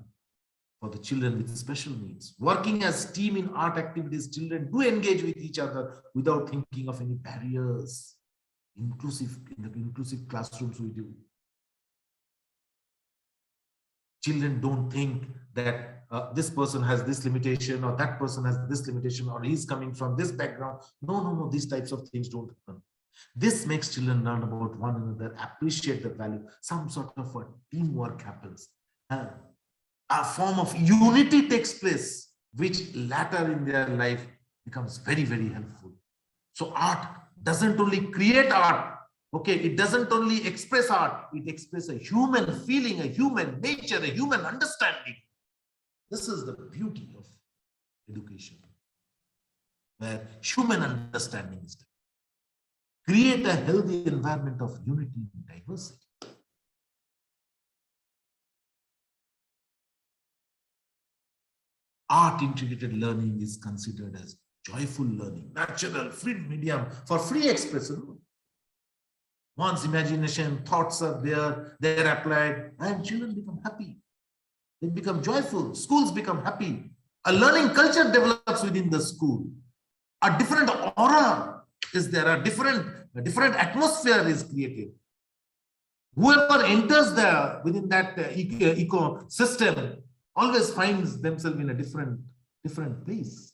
for the children with special needs. Working as team in art activities, children do engage with each other without thinking of any barriers. In the inclusive classrooms we do. Children don't think that this person has this limitation or that person has this limitation or he's coming from this background. No, these types of things don't happen. This makes children learn about one another, appreciate the value. Some sort of a teamwork happens. A form of unity takes place, which later in their life becomes very, very helpful. So art doesn't only create art, okay, it doesn't only express art, it expresses a human feeling, a human nature, a human understanding. This is the beauty of education, where human understanding is done. Create a healthy environment of unity and diversity. Art-integrated learning is considered as joyful learning, natural, free medium for free expression. One's imagination, thoughts are there, they're applied, and children become happy. They become joyful, schools become happy. A learning culture develops within the school. A different aura is there, a different atmosphere is created. Whoever enters there within that ecosystem always finds themselves in a different place.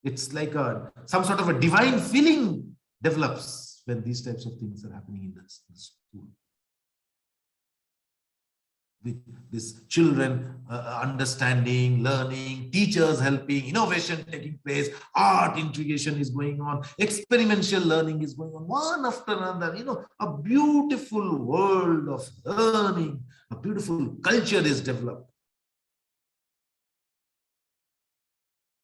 It's like some sort of a divine feeling develops when these types of things are happening in the school. With this children understanding, learning, teachers helping, innovation taking place, art integration is going on, experiential learning is going on, one after another, a beautiful world of learning, a beautiful culture is developed.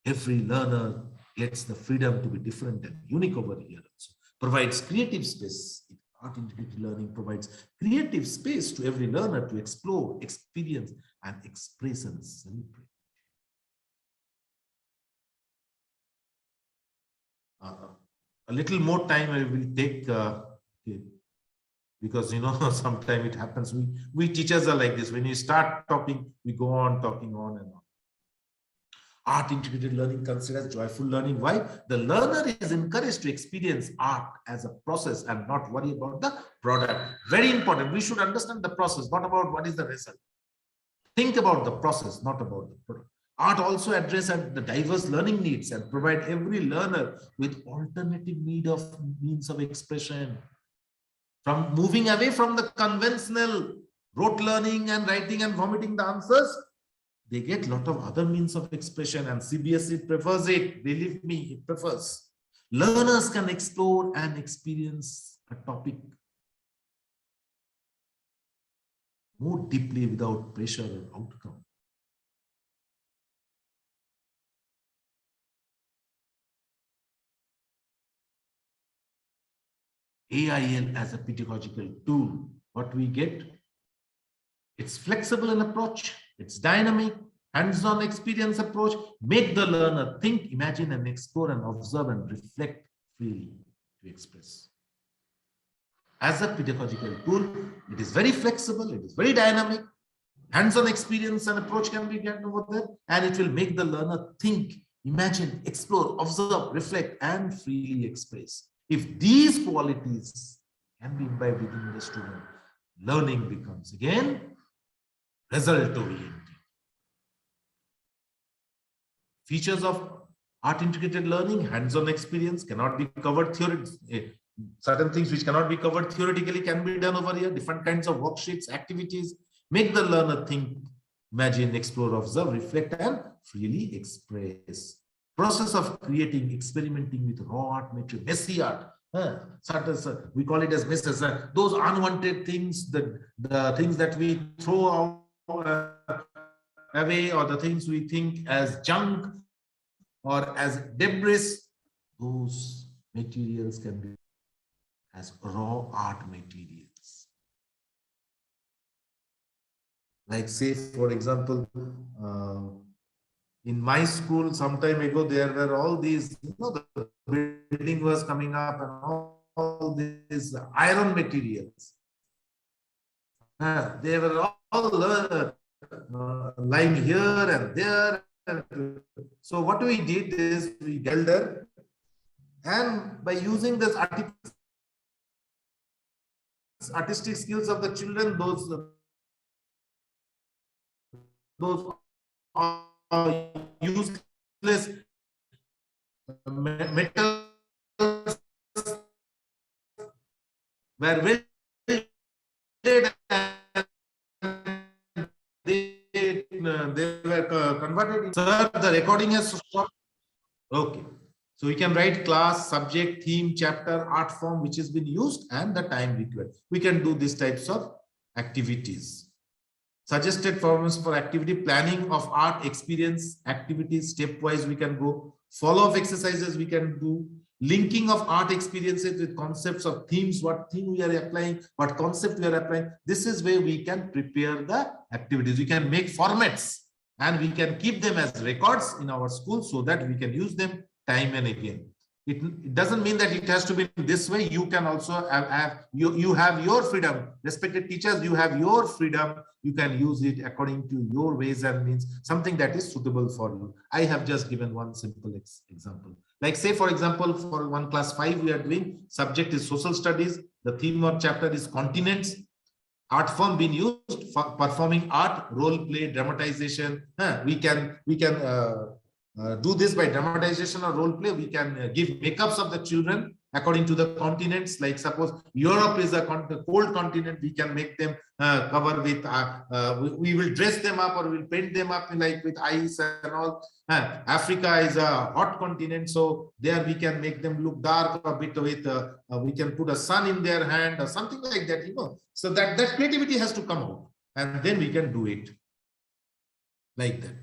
Every learner gets the freedom to be different and unique over here also. Provides creative space. Art-integrated learning provides creative space to every learner to explore, experience, and express and celebrate. A little more time I will take because sometimes it happens. We teachers are like this. When you start talking, we go on talking on and on. Art-integrated learning considers joyful learning. Why? The learner is encouraged to experience art as a process and not worry about the product. Very important. We should understand the process, not about what is the result. Think about the process, not about the product. Art also addresses the diverse learning needs and provide every learner with alternative means of expression. From moving away from the conventional rote learning and writing and vomiting the answers, they get a lot of other means of expression, and CBSE prefers it. Believe me, it prefers. Learners can explore and experience a topic more deeply without pressure or outcome. AIL as a pedagogical tool, what we get? It's flexible in approach. It's dynamic, hands-on experience approach. Make the learner think, imagine, and explore and observe and reflect freely to express. as a pedagogical tool. It is very flexible, it is very dynamic. Hands-on experience and approach can be done over there, and it will make the learner think, imagine, explore, observe, reflect, and freely express. If these qualities can be imbibed within the student, learning becomes again result-oriented. Features of art integrated learning: hands-on experience cannot be covered theoretically. Certain things which cannot be covered theoretically can be done over here. Different kinds of worksheets, activities, make the learner think, imagine, explore, observe, reflect, and freely express. Process of creating, experimenting with raw art material, messy art. We call it as messes. Those unwanted things, the things that we throw away, or the things we think as junk or as debris, those materials can be as raw art materials. Like, say, for example, in my school some time ago, there were all these, the building was coming up and all these iron materials. They were all lying here and there. So what we did is we gathered, and by using this artistic skills of the children, those useless metals were welded and they were converted. Sir, the recording has stopped. Okay. So we can write class, subject, theme, chapter, art form which has been used, and the time required. We can do these types of activities. Suggested forms for activity: planning of art experience activities, stepwise we can go. Follow-up exercises we can do. Linking of art experiences with concepts of themes, what theme we are applying, what concept we are applying. This is where we can prepare the activities. We can make formats and we can keep them as records in our school so that we can use them time and again. It doesn't mean that it has to be this way. You can also you have your freedom. Respected teachers, you have your freedom. You can use it according to your ways and means, something that is suitable for you. I have just given one simple example. Like, say, for example, for one class 5, we are doing subject is social studies. The theme or chapter is continents. Art form being used for performing art, role play, dramatization. We can do this by dramatization or role play. We can give makeups of the children according to the continents. Like, suppose Europe is a cold continent, we can make them cover with we will dress them up or we'll paint them up like with ice and all. Africa is a hot continent, so there we can make them look dark a bit with we can put a sun in their hand or something like that, so that creativity has to come out, and then we can do it like that.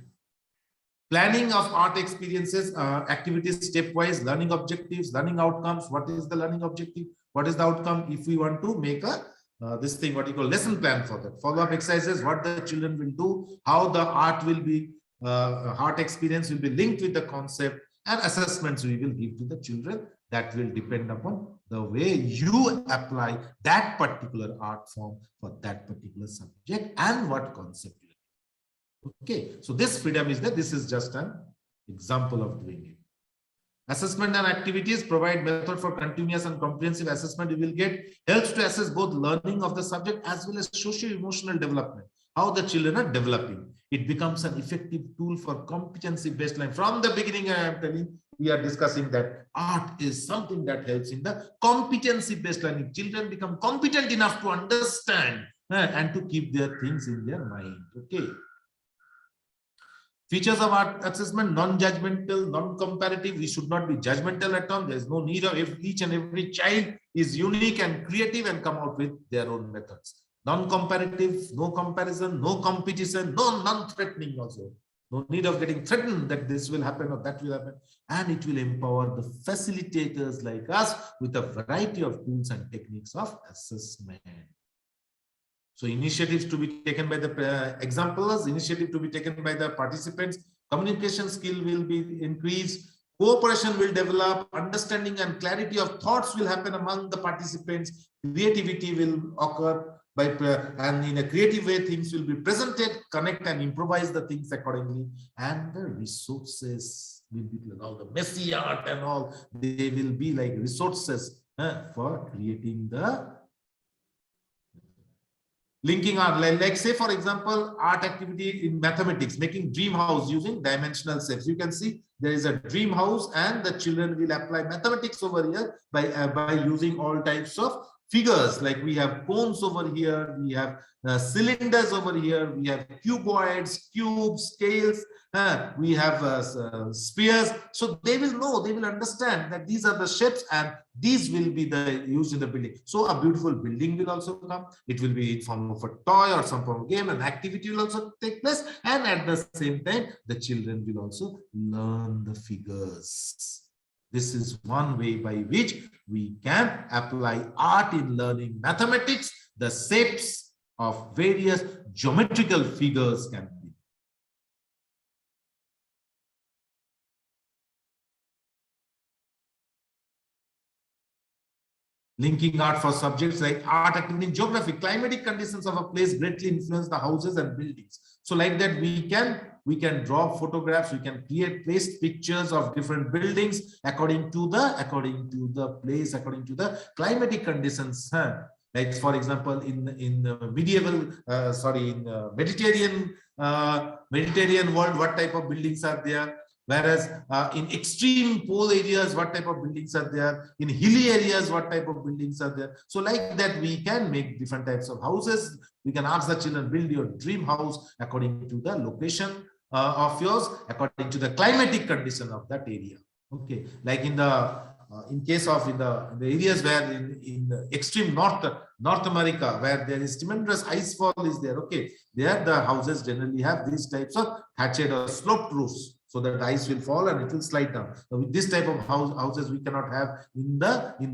Planning of art experiences, activities stepwise, learning objectives, learning outcomes. What is the learning objective? What is the outcome? If we want to make a this thing, what you call lesson plan for that. Follow-up exercises, what the children will do, how the art will be, art experience will be linked with the concept, and assessments we will give to the children. That will depend upon the way you apply that particular art form for that particular subject and what concept. Okay, so this freedom is there. This is just an example of doing it. Assessment and activities provide method for continuous and comprehensive assessment. You will get helps to assess both learning of the subject as well as socio-emotional development, how the children are developing. It becomes an effective tool for competency baseline. From the beginning, I am telling, we are discussing that art is something that helps in the competency baseline. If children become competent enough to understand and to keep their things in their mind. Okay. Features of art assessment: non-judgmental, non-comparative. We should not be judgmental at all. There is no need of each and every child is unique and creative and come out with their own methods. Non-comparative, no comparison, no competition, no non-threatening also. No need of getting threatened that this will happen or that will happen. And it will empower the facilitators like us with a variety of tools and techniques of assessment. So initiatives to be taken by the examples, initiative to be taken by the participants, communication skill will be increased, cooperation will develop, understanding and clarity of thoughts will happen among the participants, creativity will occur, and in a creative way things will be presented, connect and improvise the things accordingly, and the resources will be all the messy art and all, they will be like resources for creating the linking art. Like say for example, art activity in mathematics, making dream house using dimensional shapes. You can see there is a dream house and the children will apply mathematics over here by using all types of figures. Like we have cones over here, we have cylinders over here, we have cuboids, cubes, scales, we have spheres. So they will know, they will understand that these are the shapes and these will be the used in the building. So a beautiful building will also come. It will be in form of a toy or some form of game, and activity will also take place. And at the same time, the children will also learn the figures. This is one way by which we can apply art in learning mathematics. The shapes of various geometrical figures can be. Linking art for subjects like art activity in geography. Climatic conditions of a place greatly influence the houses and buildings. So like that we can draw photographs, we can create placed pictures of different buildings according to the place, according to the climatic conditions. Like for example, in Mediterranean world, what type of buildings are there? Whereas in extreme pole areas, what type of buildings are there? In hilly areas, what type of buildings are there? So like that, we can make different types of houses. We can ask the children, build your dream house according to the location of yours, according to the climatic condition of that area. Okay, like in the areas where in the extreme North America, where there is tremendous ice fall is there. Okay, there the houses generally have these types of thatched or sloped roofs, so that the ice will fall and it will slide down. So with this type of houses we cannot have in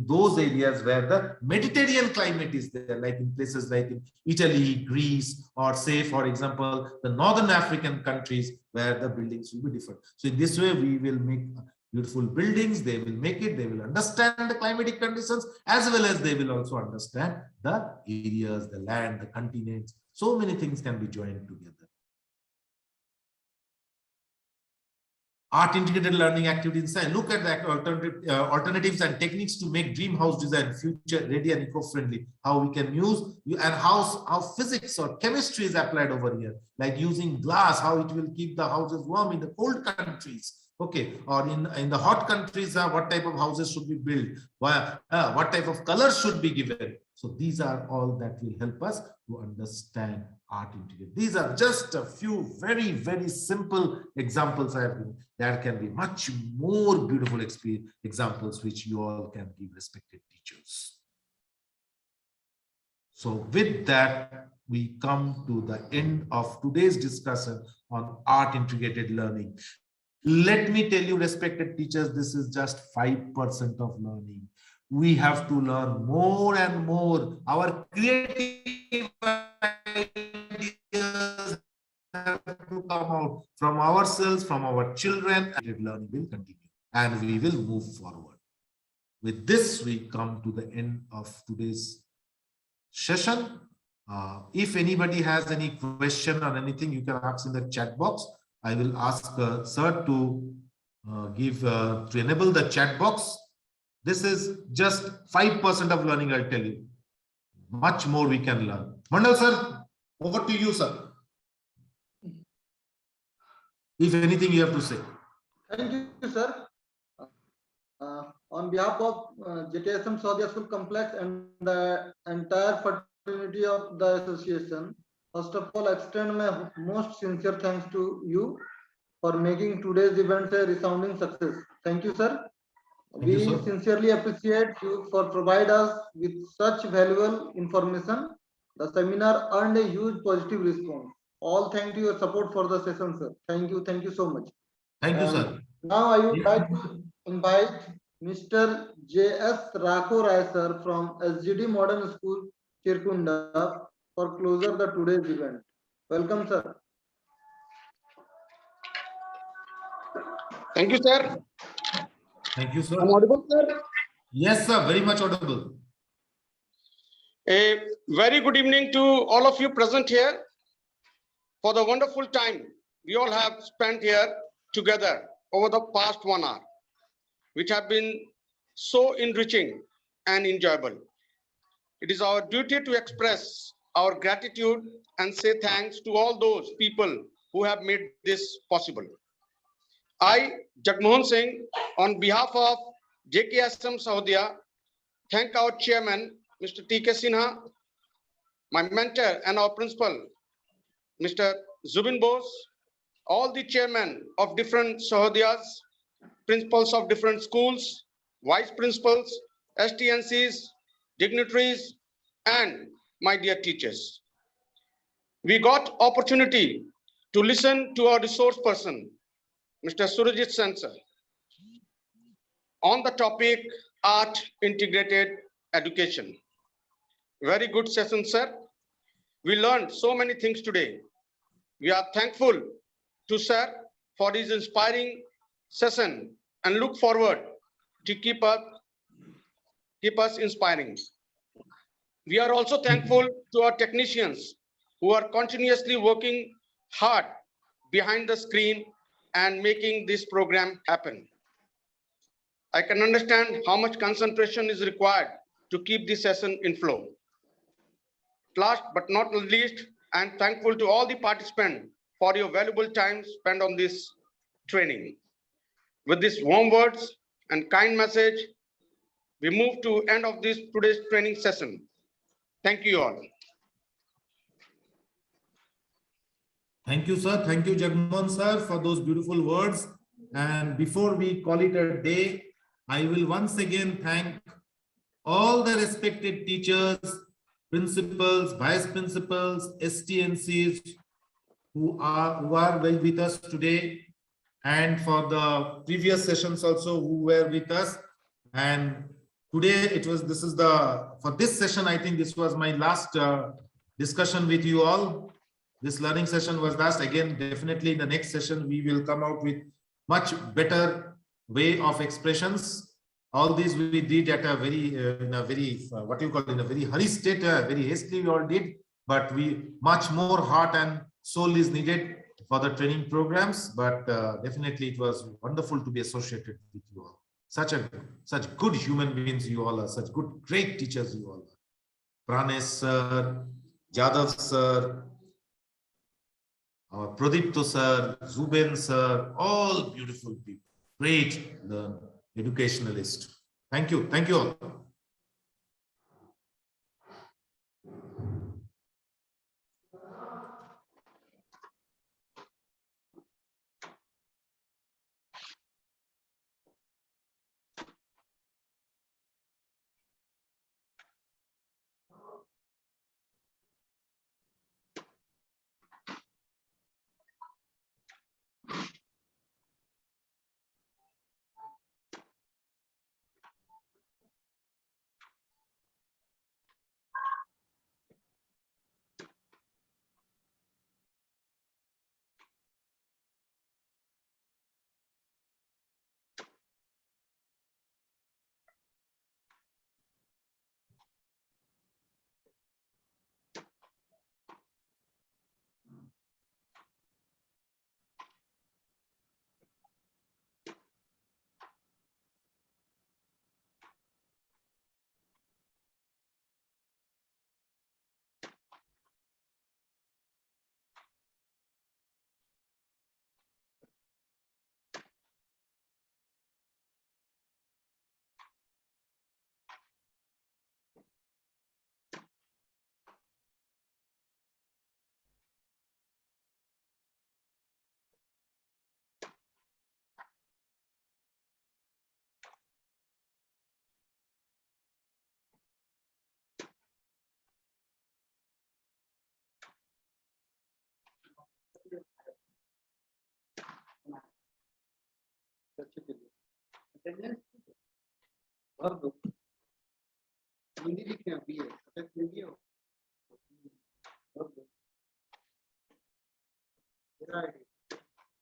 those areas where the Mediterranean climate is there, like in places like in Italy, Greece, or say for example the Northern African countries where the buildings will be different. So in this way we will make beautiful buildings. They will make it, they will understand the climatic conditions, as well as they will also understand the areas, the land, the continents. So many things can be joined together. Art integrated learning activity in science. Look at the alternatives and techniques to make dream house design future ready and eco-friendly. How we can use and how physics or chemistry is applied over here, like using glass, how it will keep the houses warm in the cold countries. Okay, or in the hot countries, what type of houses should be built? What type of colors should be given? So these are all that will help us to understand art integrated. These are just a few very, very simple examples I have given. There can be much more beautiful examples which you all can give, respected teachers. So with that, we come to the end of today's discussion on art integrated learning. Let me tell you, respected teachers, this is just 5% of learning. We have to learn more and more. Our creative ideas have to come out from ourselves, from our children, and learning will continue and we will move forward. With this, we come to the end of today's session. If anybody has any question or anything, you can ask in the chat box. I will ask sir to enable the chat box. This is just 5% of learning, I'll tell you. Much more we can learn. Mandal sir, over to you, sir. If anything you have to say. Thank you, sir. On behalf of Jksm SAHODAYA School Complex and the entire fraternity of the association, first of all, I extend my most sincere thanks to you for making today's event a resounding success. Thank you, sir. We sincerely appreciate you for providing us with such valuable information. The seminar earned a huge positive response. All thank you your support for the session, sir. Thank you so much. Thank you, sir. Now I would like to invite Mr. JHARKHAND sir from SGD Modern School, Chirkunda, for closer the today's event. Welcome, sir. Thank you, sir. Thank you, sir. I'm audible, sir? Yes, sir. Very much audible. A very good evening to all of you present here for the wonderful time we all have spent here together over the past 1 hour, which have been so enriching and enjoyable. It is our duty to express our gratitude and say thanks to all those people who have made this possible. I, Jagmohan Singh, on behalf of Jksm Sahodaya, thank our chairman, Mr. T.K. Sinha, my mentor and our principal, Mr. Zubin Bose, all the chairmen of different Sahodayas, principals of different schools, vice principals, STNCs, dignitaries, and my dear teachers. We got opportunity to listen to our resource person, Mr. Surajit Sensor, on the topic Art Integrated Education. Very good session, sir. We learned so many things today. We are thankful to sir for his inspiring session and look forward to keep us inspiring. We are also thankful to our technicians who are continuously working hard behind the screen and making this program happen. I can understand how much concentration is required to keep this session in flow. Last but not least, I am thankful to all the participants for your valuable time spent on this training. With these warm words and kind message, we move to end of this today's training session. Thank you all. Thank you, sir. Thank you, Jagmohan sir, for those beautiful words. And before we call it a day, I will once again thank all the respected teachers, principals, vice principals, STNCs who are well with us today, and for the previous sessions also who were with us. And today for this session, I think this was my last discussion with you all. This learning session was last. Again, definitely in the next session, we will come out with much better way of expressions. All these we did at a very, in a very hurry state, very hastily we all did, but much more heart and soul is needed for the training programs. But definitely it was wonderful to be associated with you all. Such good human beings you all are, such good, great teachers you all are. Pranesh sir, Jadav sir, our Pradipto sir, Zubin sir, all beautiful people, great educationalist. Thank you all.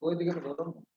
कोई दिक्कत नहीं।